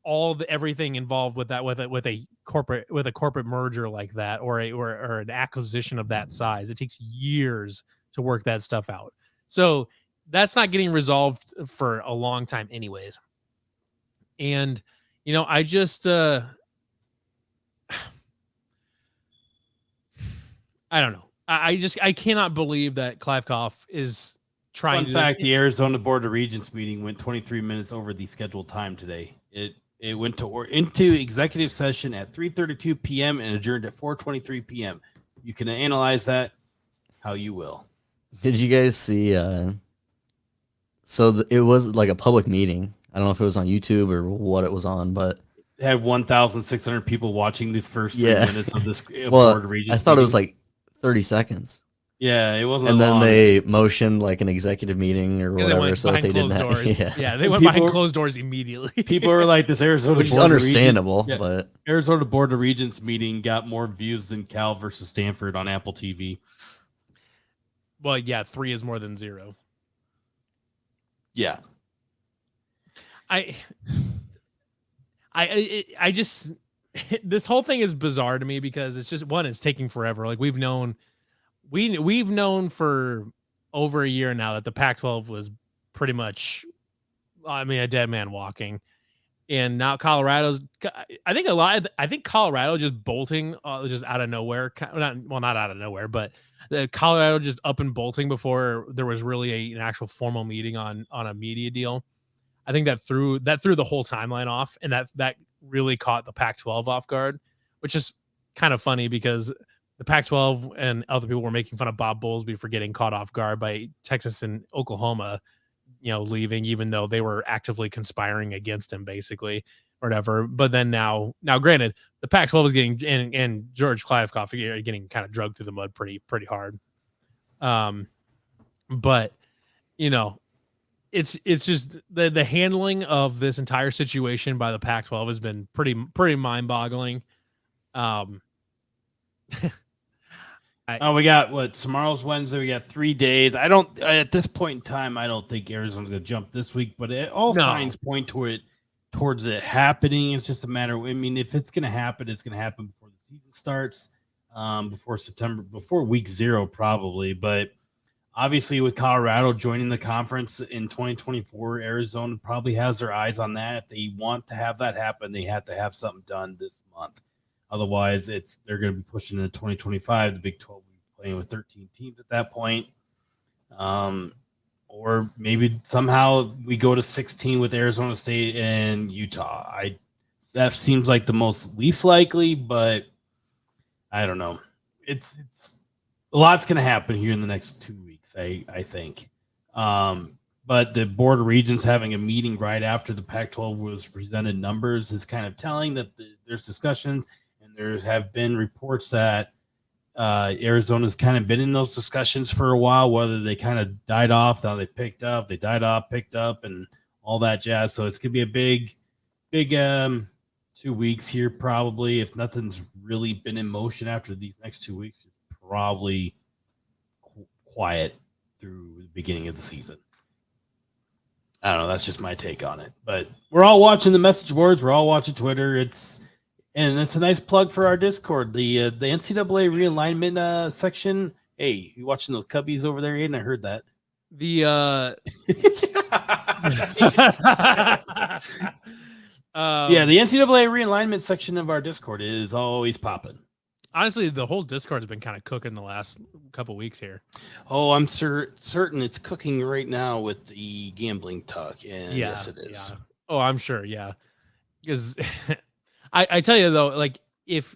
Speaker 2: everything involved with that, with a corporate merger like that, or an acquisition of that size. It takes years to work that stuff out. So that's not getting resolved for a long time anyways. And I just I don't know. I cannot believe that Kliavkoff is trying
Speaker 1: to. In fact, the Arizona Board of Regents meeting went 23 minutes over the scheduled time today. It went into executive session at 3:32 p.m. and adjourned at 4:23 p.m. You can analyze that how you will.
Speaker 3: Did you guys see? It was like a public meeting. I don't know if it was on YouTube or what it was on, but
Speaker 1: it had 1,600 people watching the first 3 minutes of this Board of Regents.
Speaker 3: I thought it was like 30 seconds.
Speaker 1: Yeah, it wasn't.
Speaker 3: And then
Speaker 1: long.
Speaker 3: they motioned like an executive meeting or
Speaker 2: 'Cause they
Speaker 3: whatever,
Speaker 2: went
Speaker 3: so that they
Speaker 2: behind
Speaker 3: didn't
Speaker 2: closed
Speaker 3: have.
Speaker 2: doors.
Speaker 3: Yeah,
Speaker 2: They went
Speaker 1: People
Speaker 2: behind
Speaker 1: were-
Speaker 2: closed doors immediately.
Speaker 1: People are like, this Arizona
Speaker 3: which is
Speaker 1: Board of Regents-
Speaker 3: understandable,
Speaker 1: yeah,
Speaker 3: but
Speaker 1: Arizona Board of Regents meeting got more views than Cal versus Stanford on Apple TV.
Speaker 2: Well, yeah, 3 is more than 0.
Speaker 1: Yeah.
Speaker 2: I just this whole thing is bizarre to me because it's just it's taking forever. Like we've known for over a year now that the Pac-12 was pretty much, a dead man walking, and now I think Colorado just bolting just out of nowhere. Not out of nowhere, but Colorado just up and bolting before there was really an actual formal meeting on a media deal. I think that threw the whole timeline off, and that really caught the Pac-12 off guard, which is kind of funny because the Pac-12 and other people were making fun of Bob Bowlesby for getting caught off guard by Texas and Oklahoma, leaving, even though they were actively conspiring against him, basically, or whatever. But then now, granted, the Pac-12 is getting and George Kliavkoff are getting kind of drugged through the mud pretty hard. But it's just the handling of this entire situation by the Pac-12 has been pretty mind-boggling.
Speaker 1: We got tomorrow's Wednesday. We got 3 days. At this point in time, I don't think Arizona's going to jump this week, but signs point towards it happening. It's just a matter of, if it's going to happen, it's going to happen before the season starts, before week 0, probably. But obviously, with Colorado joining the conference in 2024, Arizona probably has their eyes on that. If they want to have that happen, they have to have something done this month. Otherwise, they're going to be pushing into 2025. The Big 12 will be playing with 13 teams at that point. Or maybe somehow we go to 16 with Arizona State and Utah. That seems like the least likely, but I don't know. It's a lot's going to happen here in the next 2 weeks, I think. But the Board of Regents having a meeting right after the Pac-12 was presented numbers is kind of telling that there's discussions, and there have been reports that Arizona's kind of been in those discussions for a while, whether they kind of died off, now they picked up, they died off, picked up, and all that jazz. So it's going to be a big 2 weeks here, probably. If nothing's really been in motion after these next 2 weeks, it's probably quiet through the beginning of the season. I don't know. That's just my take on it. But we're all watching the message boards. We're all watching Twitter. It's a nice plug for our Discord. The NCAA realignment section. Hey, you watching those cubbies over there, Aiden? I heard that. The NCAA realignment section of our Discord is always popping.
Speaker 2: Honestly, the whole Discord has been kind of cooking the last couple weeks here.
Speaker 1: Oh, I'm certain it's cooking right now with the gambling talk. And yes, it is.
Speaker 2: Yeah. Oh, I'm sure. Yeah. Because I tell you though, like if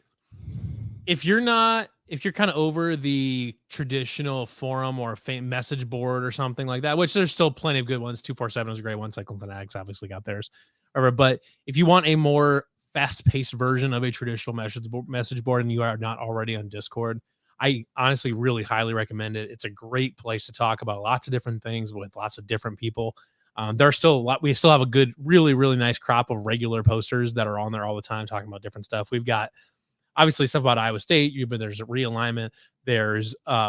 Speaker 2: you're kind of over the traditional forum or message board or something like that, which there's still plenty of good ones. 247 is a great one. Cycling Fanatics obviously got theirs. But if you want a more fast-paced version of a traditional message board and you are not already on Discord, I honestly really highly recommend it. It's a great place to talk about lots of different things with lots of different people. There's still a lot. We still have a good, really, really nice crop of regular posters that are on there all the time talking about different stuff. We've got obviously stuff about Iowa State, but there's a realignment.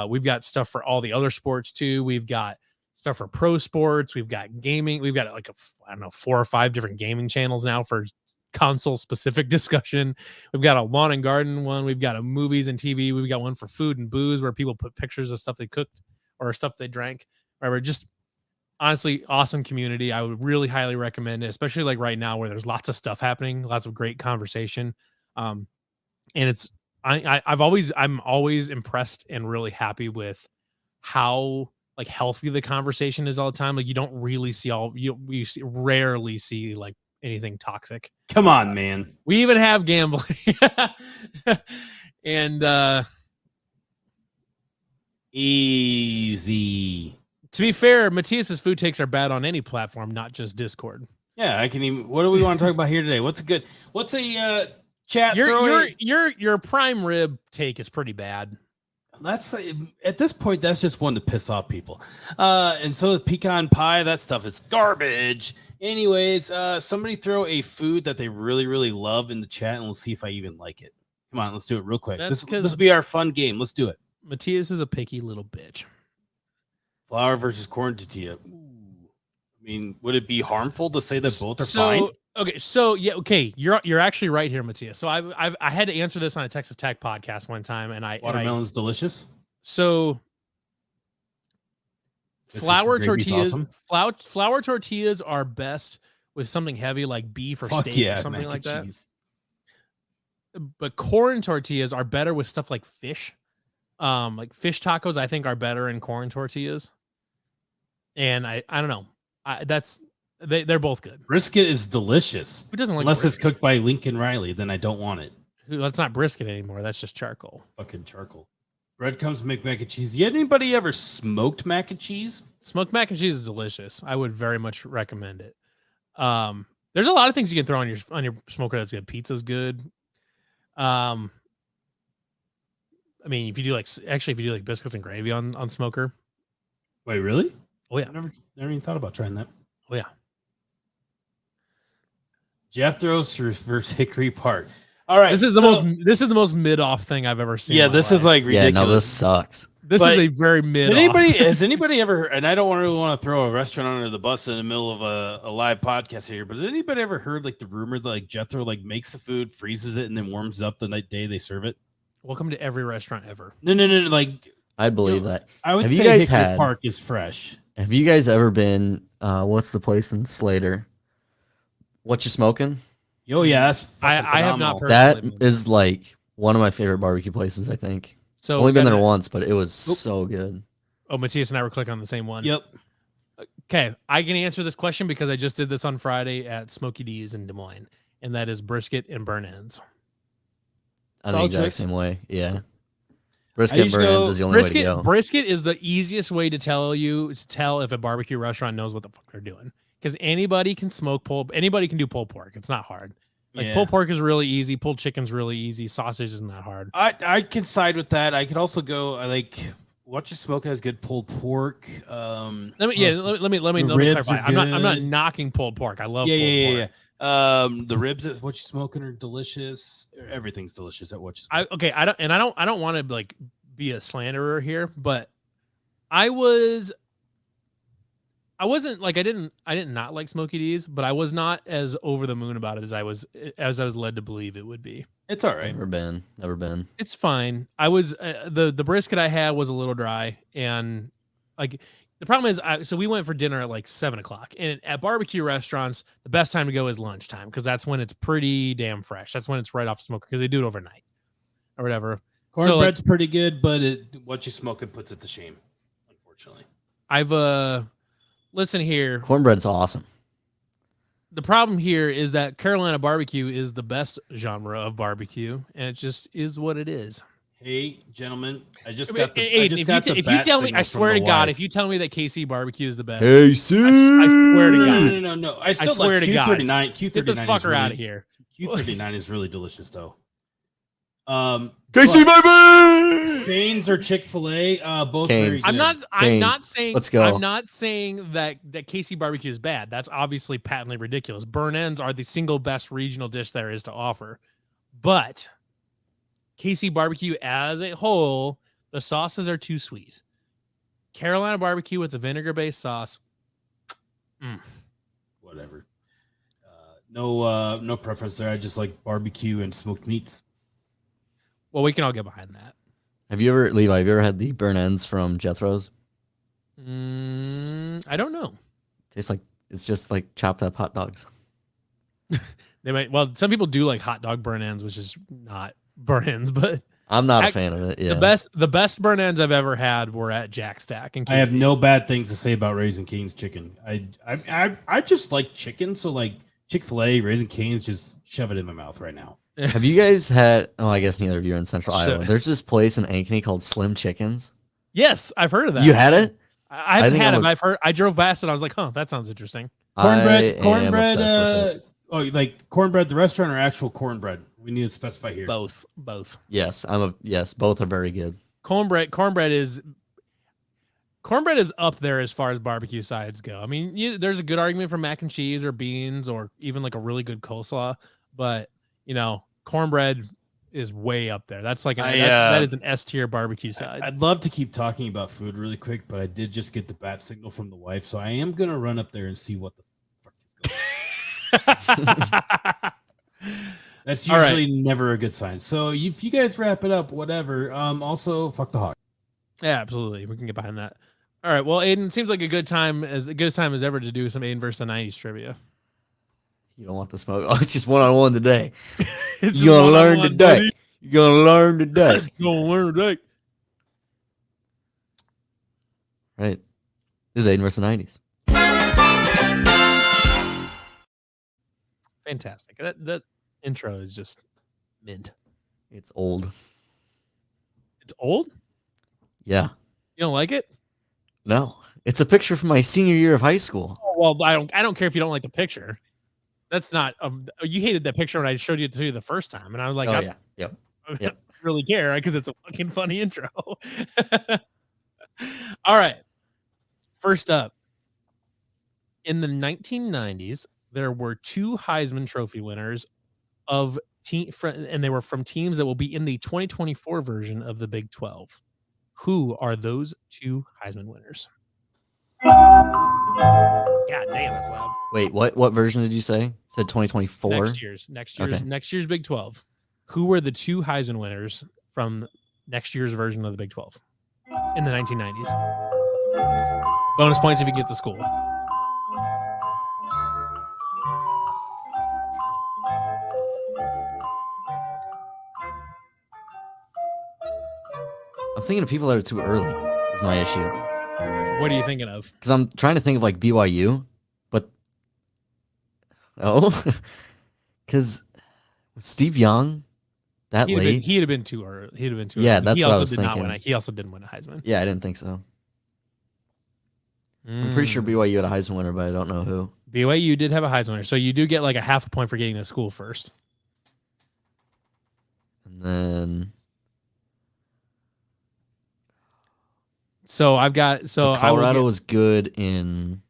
Speaker 2: We've got stuff for all the other sports too. We've got stuff for pro sports. We've got gaming. We've got 4 or 5 different gaming channels now for console specific discussion. We've got a lawn and garden one. We've got a movies and TV. We've got one for food and booze where people put pictures of stuff they cooked or stuff they drank. Whatever. Just honestly, awesome community. I would really highly recommend it, especially like right now where there's lots of stuff happening, lots of great conversation. And I'm always impressed and really happy with how like healthy the conversation is all the time. Like you don't really see rarely see like anything toxic.
Speaker 1: Come on, man.
Speaker 2: We even have gambling. And
Speaker 1: easy.
Speaker 2: To be fair, Matthias's food takes are bad on any platform, not just Discord.
Speaker 1: Yeah, what do we want to talk about here today? What's a chat
Speaker 2: your prime rib take is pretty bad.
Speaker 1: that's at this point, that's just one to piss off people. And so the pecan pie, that stuff is garbage. Anyways, somebody throw a food that they really, really love in the chat, and we'll see if I even like it. Come on, let's do it real quick. This will be our fun game. Let's do it.
Speaker 2: Matthias is a picky little bitch.
Speaker 1: Flour versus corn tortilla. Ooh. I mean, would it be harmful to say that both are fine?
Speaker 2: Okay, so yeah, okay, you're actually right here, Matthias. So I had to answer this on a Texas Tech podcast one time, and
Speaker 1: watermelon's delicious.
Speaker 2: So flour tortillas, awesome. Flour tortillas are best with something heavy like beef or steak or something like that. But corn tortillas are better with stuff like fish. Like fish tacos, I think are better in corn tortillas. And I don't know. They're both good.
Speaker 1: Brisket is delicious.
Speaker 2: Who doesn't like
Speaker 1: unless
Speaker 2: brisket?
Speaker 1: It's cooked by Lincoln Riley, then I don't want it.
Speaker 2: That's not brisket anymore. That's just charcoal.
Speaker 1: Fucking charcoal. Breadcrumbs make mac and cheese. Yeah, anybody ever smoked mac and cheese?
Speaker 2: Smoked mac and cheese is delicious. I would very much recommend it. There's a lot of things you can throw on your smoker that's good. Pizza's good. I mean, if you do like biscuits and gravy on smoker.
Speaker 1: Wait, really?
Speaker 2: Oh yeah.
Speaker 1: I never even thought about trying that.
Speaker 2: Oh yeah.
Speaker 1: Jethro's versus Hickory Park. All right.
Speaker 2: This is the most mid-off thing I've ever seen.
Speaker 1: Yeah, this is like ridiculous.
Speaker 3: Yeah, no, this sucks.
Speaker 2: This is a very mid-off.
Speaker 1: Has anybody ever, and I don't really want to throw a restaurant under the bus in the middle of a live podcast here, but has anybody ever heard like the rumor that like Jethro like makes the food, freezes it, and then warms it up the day they serve it?
Speaker 2: Welcome to every restaurant ever.
Speaker 1: No. Like
Speaker 3: I believe that.
Speaker 1: I would say Hickory Park is fresh.
Speaker 3: Have you guys ever been? What's the place in Slater? What You Smoking?
Speaker 1: Oh yeah, that's
Speaker 2: I have not.
Speaker 3: That is like one of my favorite barbecue places. I think. So only been there once, but it was so good.
Speaker 2: Oh, Matthias and I were clicking on the same one.
Speaker 1: Yep.
Speaker 2: Okay, I can answer this question because I just did this on Friday at Smokey D's in Des Moines, and that is brisket and burn ends.
Speaker 3: I think the exact same way. Yeah. Brisket and burn ends is the only way to go.
Speaker 2: Brisket is the easiest way to tell if a barbecue restaurant knows what the fuck they're doing. Because anybody can anybody can do pulled pork. It's not hard. Like pulled pork is really easy. Pulled chicken's really easy. Sausage isn't that hard.
Speaker 1: I can side with that. I could also go What You Smoke has good pulled pork.
Speaker 2: Let me clarify. I'm not knocking pulled pork. I love pulled pork.
Speaker 1: Yeah. The ribs at What You Smoking are delicious. Everything's delicious at What You Smoking.
Speaker 2: I don't want to like be a slanderer here, but I wasn't like I didn't not like Smokey D's, but I was not as over the moon about it as I was led to believe it would be.
Speaker 1: It's all right.
Speaker 3: Never been.
Speaker 2: It's fine. I was the brisket I had was a little dry, and like the problem is, so we went for dinner at like 7:00, and at barbecue restaurants, the best time to go is lunchtime because that's when it's pretty damn fresh. That's when it's right off the smoker because they do it overnight or whatever.
Speaker 1: Cornbread's pretty good, but What You Smoking puts it to shame, unfortunately.
Speaker 2: Listen here.
Speaker 3: Cornbread's awesome.
Speaker 2: The problem here is that Carolina barbecue is the best genre of barbecue, and it just is what it is.
Speaker 1: Hey, gentlemen, if
Speaker 2: you tell me, I swear to God, if you tell me that KC barbecue is the best,
Speaker 3: KC,
Speaker 2: I swear to God,
Speaker 1: no. I swear to God, Q39.
Speaker 2: Get this fucker out of here.
Speaker 1: Q39 is really delicious, though.
Speaker 3: KC baby,
Speaker 1: Cane's or Chick-fil-A, both
Speaker 3: Cane's.
Speaker 1: very good.
Speaker 2: I'm not saying.
Speaker 3: Let's go.
Speaker 2: I'm not saying that KC barbecue is bad. That's obviously patently ridiculous. Burn ends are the single best regional dish there is to offer, but KC barbecue as a whole, the sauces are too sweet. Carolina barbecue with the vinegar-based sauce,
Speaker 1: whatever. No preference there. I just like barbecue and smoked meats.
Speaker 2: Well, we can all get behind that.
Speaker 3: Levi, have you ever had the burn ends from Jethro's?
Speaker 2: I don't know.
Speaker 3: It's just like chopped up hot dogs.
Speaker 2: Some people do like hot dog burn ends, which is not burn ends, but
Speaker 3: I'm not a fan of it. Yeah.
Speaker 2: The best burn ends I've ever had were at Jack Stack. I
Speaker 1: have no bad things to say about Raising Cane's chicken. I just like chicken, so like Chick-fil-A, Raising Cane's, just shove it in my mouth right now.
Speaker 3: Have you guys had? Oh, I guess neither of you are in Central Iowa. There's this place in Ankeny called Slim Chickens.
Speaker 2: Yes, I've heard of that.
Speaker 3: You had it?
Speaker 2: I haven't had it. I've heard. I drove past it. I was like, "Huh, that sounds interesting."
Speaker 1: Cornbread. Like cornbread, the restaurant, or actual cornbread? We need to specify here.
Speaker 2: Both.
Speaker 3: Yes, both are very good.
Speaker 2: Cornbread is up there as far as barbecue sides go. I mean, there's a good argument for mac and cheese or beans or even like a really good coleslaw, but cornbread is way up there. That's like that is an S tier barbecue side.
Speaker 1: I'd love to keep talking about food really quick, but I did just get the bat signal from the wife, so I am gonna run up there and see what the fuck is going on. That's usually never a good sign. So if you guys wrap it up, whatever. Also, fuck the hawk.
Speaker 2: Yeah, absolutely. We can get behind that. All right. Well, Aiden, seems like a good time as ever to do some Aiden versus the 90s trivia.
Speaker 3: You don't want the smoke. Oh, it's just one-on-one today.
Speaker 2: You're
Speaker 3: gonna learn today. Buddy. You're gonna learn today.
Speaker 2: You're gonna learn today.
Speaker 3: Right. This is Aiden versus the 90s.
Speaker 2: Fantastic. That intro is just mint.
Speaker 3: It's old.
Speaker 2: It's old?
Speaker 3: Yeah.
Speaker 2: You don't like it?
Speaker 3: No. It's a picture from my senior year of high school.
Speaker 2: Oh, well, I don't care if you don't like the picture. That's not you hated that picture when I showed it to you the first time, and I was like,
Speaker 3: yeah. Yep.
Speaker 2: I don't really care because it's a fucking funny intro. All right. First up, in the 1990s, there were 2 Heisman Trophy winners of and they were from teams that will be in the 2024 version of the Big 12. Who are those 2 Heisman winners? God damn, it's loud.
Speaker 3: Wait, what version did you say? It said 2024?
Speaker 2: Next year's Big 12. Who were the 2 Heisman winners from next year's version of the Big 12 in the 1990s? Bonus points if you get the school.
Speaker 3: I'm thinking of people that are too early is my issue.
Speaker 2: What are you thinking of?
Speaker 3: Because I'm trying to think of like BYU, but because Steve Young late,
Speaker 2: he'd have been too early.
Speaker 3: Yeah, that's what I was thinking.
Speaker 2: He also didn't win a Heisman.
Speaker 3: Yeah, I didn't think so. So I'm pretty sure BYU had a Heisman winner, but I don't know who.
Speaker 2: BYU did have a Heisman winner, so you do get like a half a point for getting to school first.
Speaker 3: And then,
Speaker 2: so I've got
Speaker 3: Colorado was good in.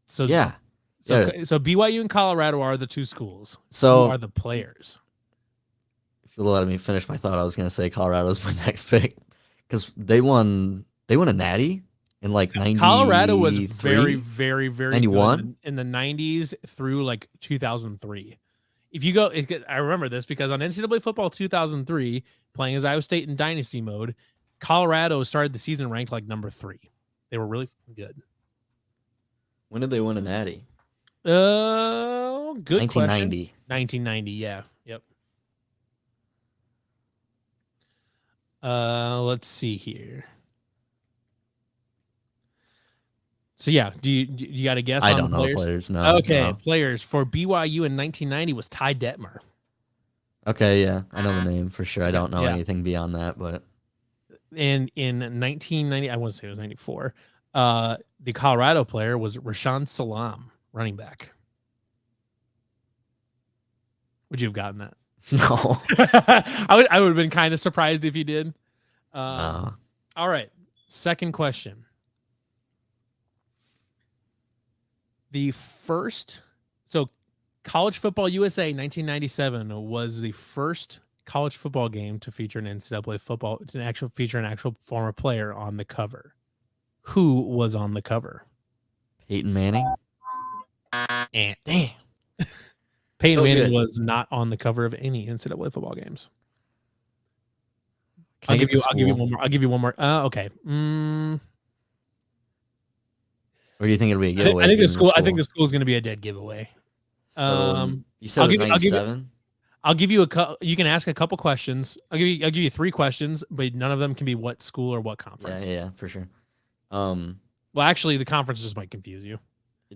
Speaker 2: So BYU and Colorado are the 2 schools.
Speaker 3: So
Speaker 2: who are the players?
Speaker 3: If you'll let me finish my thought, I was going to say Colorado's my next pick because they won a natty in like 93.
Speaker 2: Colorado was very, very, very
Speaker 3: 91?
Speaker 2: good in the 90s through like 2003. If you go, I remember this because on NCAA Football 2003, playing as Iowa State in Dynasty mode, Colorado started the season ranked like number 3. They were really good.
Speaker 3: When did they win a natty?
Speaker 2: Good
Speaker 3: 1990.
Speaker 2: question. 1990, yeah. Yep. Let's see here. So yeah, do you got a guess?
Speaker 3: I don't know players. No.
Speaker 2: Okay,
Speaker 3: no.
Speaker 2: Players for BYU in 1990 was Ty Detmer.
Speaker 3: Okay, yeah, I know the name for sure. I don't know anything beyond that, but.
Speaker 2: And in 1990, I wouldn't say it was 94. The Colorado player was Rashaan Salam, running back. Would you have gotten that?
Speaker 3: No.
Speaker 2: I would have been kind of surprised if you did. All right. Second question. College Football USA 1997 was the first college football game to feature an NCAA football, feature an actual former player on the cover. Who was on the cover?
Speaker 3: Peyton Manning.
Speaker 2: Damn. Peyton Manning was not on the cover of any NCAA football games. I'll give you one more. Okay.
Speaker 3: Or do you think it'll be a giveaway?
Speaker 2: I think the school is going to be a dead giveaway.
Speaker 3: So you said it was 97?
Speaker 2: I'll give you you can ask a couple questions. I'll give you 3 questions, but none of them can be what school or what conference.
Speaker 3: Yeah, for sure.
Speaker 2: Well, actually, the conference just might confuse you.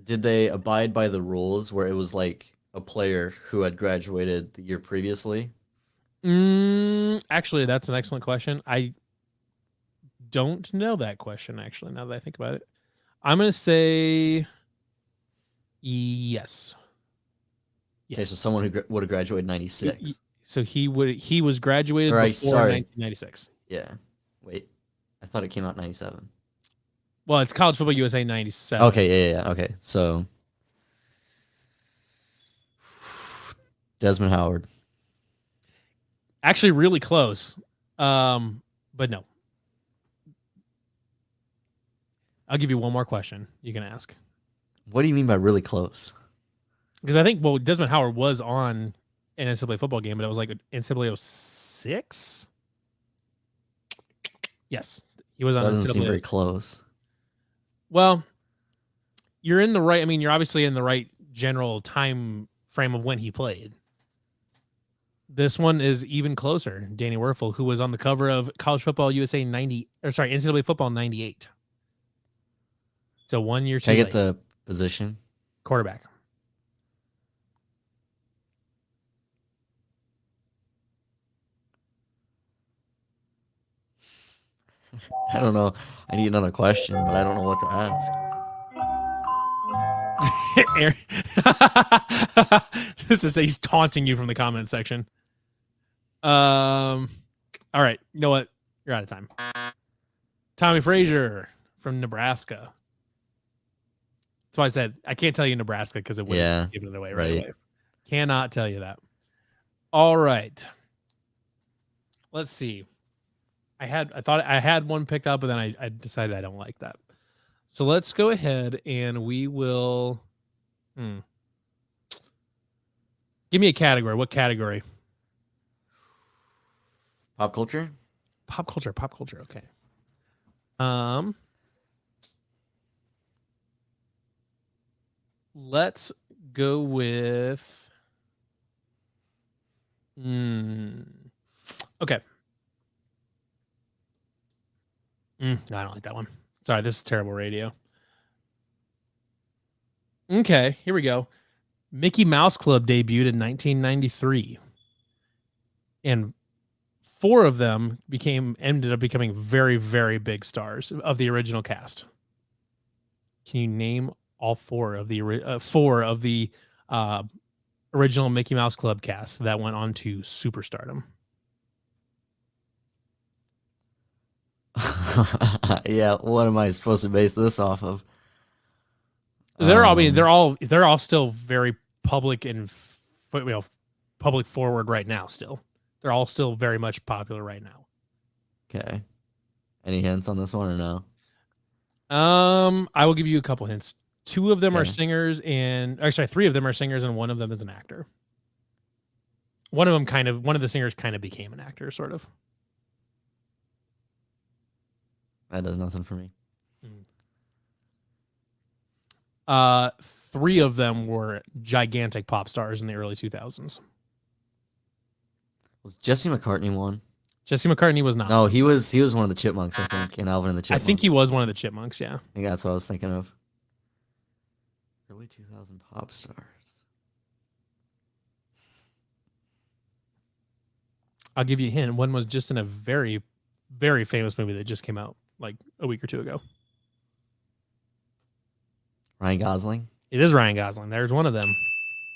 Speaker 3: Did they abide by the rules where it was like a player who had graduated the year previously?
Speaker 2: Actually, that's an excellent question. I don't know that question, actually, now that I think about it. I'm going to say yes.
Speaker 3: Okay, so someone who would have graduated 96.
Speaker 2: So he was graduated before 1996.
Speaker 3: Yeah. Wait, I thought it came out in 97.
Speaker 2: Well, it's College Football USA 97.
Speaker 3: Okay, yeah. Okay, so Desmond Howard.
Speaker 2: Actually, really close. But no. I'll give you one more question you can ask.
Speaker 3: What do you mean by really close?
Speaker 2: Because I think, Desmond Howard was on an NCAA football game, but it was like NCAA 06? Yes. He was on
Speaker 3: That doesn't
Speaker 2: NCAA
Speaker 3: seem very
Speaker 2: 06.
Speaker 3: close.
Speaker 2: Well, you're in the right. I mean, you're obviously in the right general time frame of when he played. This one is even closer. Danny Werfel, who was on the cover of College Football USA NCAA Football 98. So 1 year too
Speaker 3: Can I
Speaker 2: late.
Speaker 3: get the position?
Speaker 2: Quarterback.
Speaker 3: I don't know. I need another question, but I don't know what to ask.
Speaker 2: He's taunting you from the comment section. All right. You know what? You're out of time. Tommy Frazier from Nebraska. That's why I said I can't tell you Nebraska because it wouldn't give it away right away. Cannot tell you that. All right. Let's see. I thought I had one picked up, but then I decided I don't like that. So let's go ahead and we will. Give me a category. What category?
Speaker 3: Pop culture?
Speaker 2: Pop culture. Okay. Let's go with. Okay. No, I don't like that one. Sorry, this is terrible radio. Okay, here we go. Mickey Mouse Club debuted in 1993. And 4 of them ended up becoming very, very big stars of the original cast. Can you name all 4 of the original Mickey Mouse Club cast that went on to superstardom?
Speaker 3: Yeah, what am I supposed to base this off of?
Speaker 2: They're all still very public and public forward right now. Still, they're all still very much popular right now.
Speaker 3: Okay. Any hints on this one or no?
Speaker 2: I will give you a couple hints. 2 of them are singers, 3 of them are singers, and 1 of them is an actor. One of the singers kind of became an actor, sort of.
Speaker 3: That does nothing for me.
Speaker 2: 3 of them were gigantic pop stars in the early 2000s.
Speaker 3: Was Jesse McCartney one?
Speaker 2: Jesse McCartney was not.
Speaker 3: No, he was one of the Chipmunks, I think, in Alvin and the Chipmunks.
Speaker 2: I think he was one of the Chipmunks, yeah.
Speaker 3: I think that's what I was thinking of. Early 2000 pop stars.
Speaker 2: I'll give you a hint. One was just in a very, very famous movie that just came out like a week or 2 ago.
Speaker 3: Ryan Gosling?
Speaker 2: It is Ryan Gosling. There's one of them.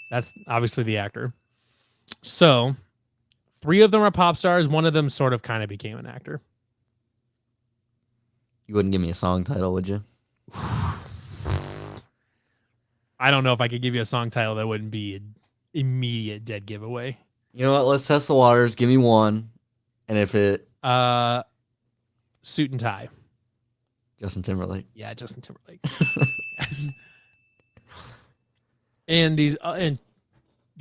Speaker 2: That's obviously the actor. So 3 of them are pop stars. 1 of them sort of kind of became an actor.
Speaker 3: You wouldn't give me a song title, would you?
Speaker 2: I don't know if I could give you a song title that wouldn't be an immediate dead giveaway.
Speaker 3: You know what? Let's test the waters. Give me one. And if it...
Speaker 2: Suit and Tie.
Speaker 3: Justin Timberlake.
Speaker 2: Yeah, Justin Timberlake. And the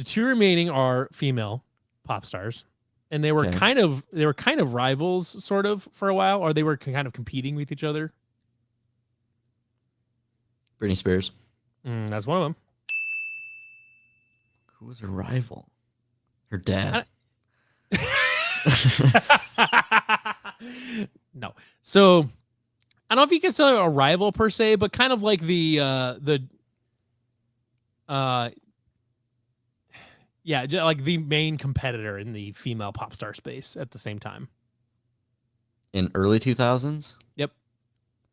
Speaker 2: 2 remaining are female pop stars, and they were kind of rivals, sort of, for a while, or they were kind of competing with each other.
Speaker 3: Britney Spears.
Speaker 2: That's one of them.
Speaker 3: Who was her rival? Her dad.
Speaker 2: No. So I don't know if you consider it a rival per se, but kind of like like the main competitor in the female pop star space at the same time.
Speaker 3: In early 2000s?
Speaker 2: Yep.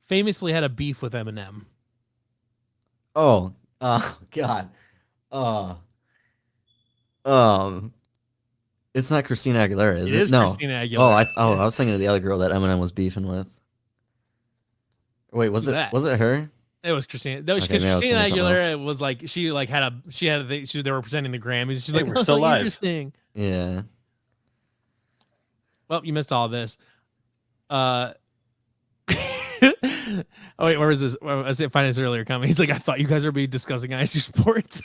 Speaker 2: Famously had a beef with Eminem.
Speaker 3: Oh, God. It's not Christina Aguilera, is
Speaker 2: It
Speaker 3: it?
Speaker 2: is
Speaker 3: No.
Speaker 2: Christina Aguilera.
Speaker 3: I was thinking of the other girl that Eminem was beefing with. Wait, was
Speaker 2: Who's
Speaker 3: it
Speaker 2: that?
Speaker 3: Was it her?
Speaker 2: It was Christina. That was
Speaker 3: Okay,
Speaker 2: because
Speaker 3: maybe I was
Speaker 2: Christina
Speaker 3: thinking of something
Speaker 2: Aguilera was like they were presenting the Grammys. She's
Speaker 1: Hey,
Speaker 2: like,
Speaker 1: we're
Speaker 2: oh,
Speaker 1: still live.
Speaker 2: interesting.
Speaker 3: Yeah.
Speaker 2: Well, you missed all of this. Oh wait, where was this? I was finding this earlier comment. He's like, I thought you guys would be discussing ISU sports.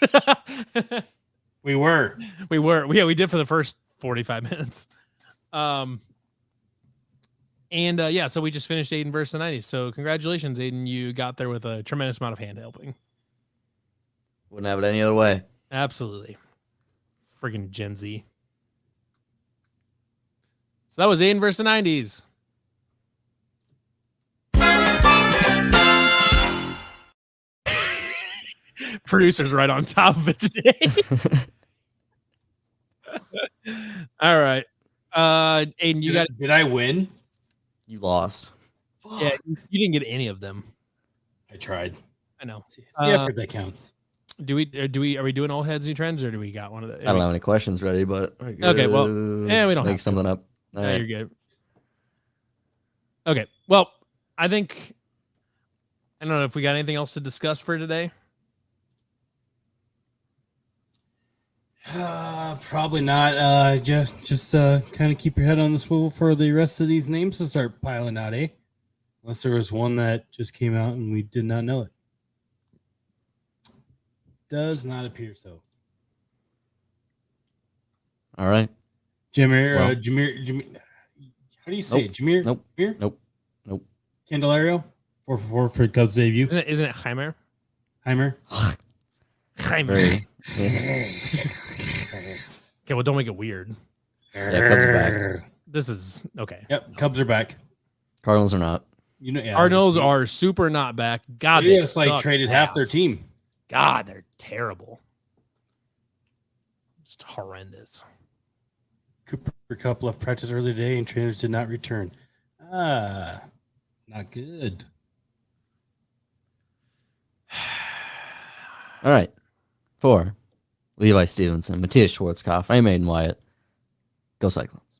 Speaker 1: We were.
Speaker 2: We did for the first 45 minutes. So we just finished Aiden versus the 90s. So congratulations, Aiden. You got there with a tremendous amount of hand helping.
Speaker 3: Wouldn't have it any other way.
Speaker 2: Absolutely. Friggin' Gen Z. So that was Aiden versus the 90s. Producer's right on top of it today. All right. Aiden, you got
Speaker 1: Did I win?
Speaker 3: You lost.
Speaker 2: Yeah, you didn't get any of them.
Speaker 1: I tried.
Speaker 2: I know.
Speaker 1: It's the effort that counts.
Speaker 2: Are we doing old heads, new trends, or do we got one of the?
Speaker 3: I don't have any questions ready, but
Speaker 2: Okay, well, we don't
Speaker 3: make
Speaker 2: have
Speaker 3: something up. All
Speaker 2: No,
Speaker 3: right.
Speaker 2: you're good. Okay, well, I don't know if we got anything else to discuss for today.
Speaker 1: Probably not. Just kind of keep your head on the swivel for the rest of these names to start piling out, eh? Unless there was one that just came out and we did not know it. Does not appear so.
Speaker 3: All right.
Speaker 1: Jameer,
Speaker 3: Well.
Speaker 1: Jameer. How do you say it? Jameer?
Speaker 3: Nope.
Speaker 1: Jameer?
Speaker 3: Nope.
Speaker 1: Candelario? 4 for Cubs debut.
Speaker 2: Isn't it Heimer?
Speaker 1: Heimer?
Speaker 2: Heimer.
Speaker 3: Very. Yeah.
Speaker 2: Okay, well, don't make it weird.
Speaker 3: Yeah, Cubs are back.
Speaker 2: This is okay.
Speaker 1: Yep, Cubs are back.
Speaker 3: Cardinals are not.
Speaker 1: You know, yeah,
Speaker 2: Cardinals are super not back. God,
Speaker 1: They
Speaker 2: they
Speaker 1: just like
Speaker 2: suck
Speaker 1: traded half their
Speaker 2: ass.
Speaker 1: team.
Speaker 2: God, they're terrible. Just horrendous.
Speaker 1: Cooper Cup left practice early today and trainers did not return. Not good.
Speaker 3: All right. 4. Levi Stevenson, Matthias Schwarzkopf, I'm Aiden Wyatt. Go Cyclones.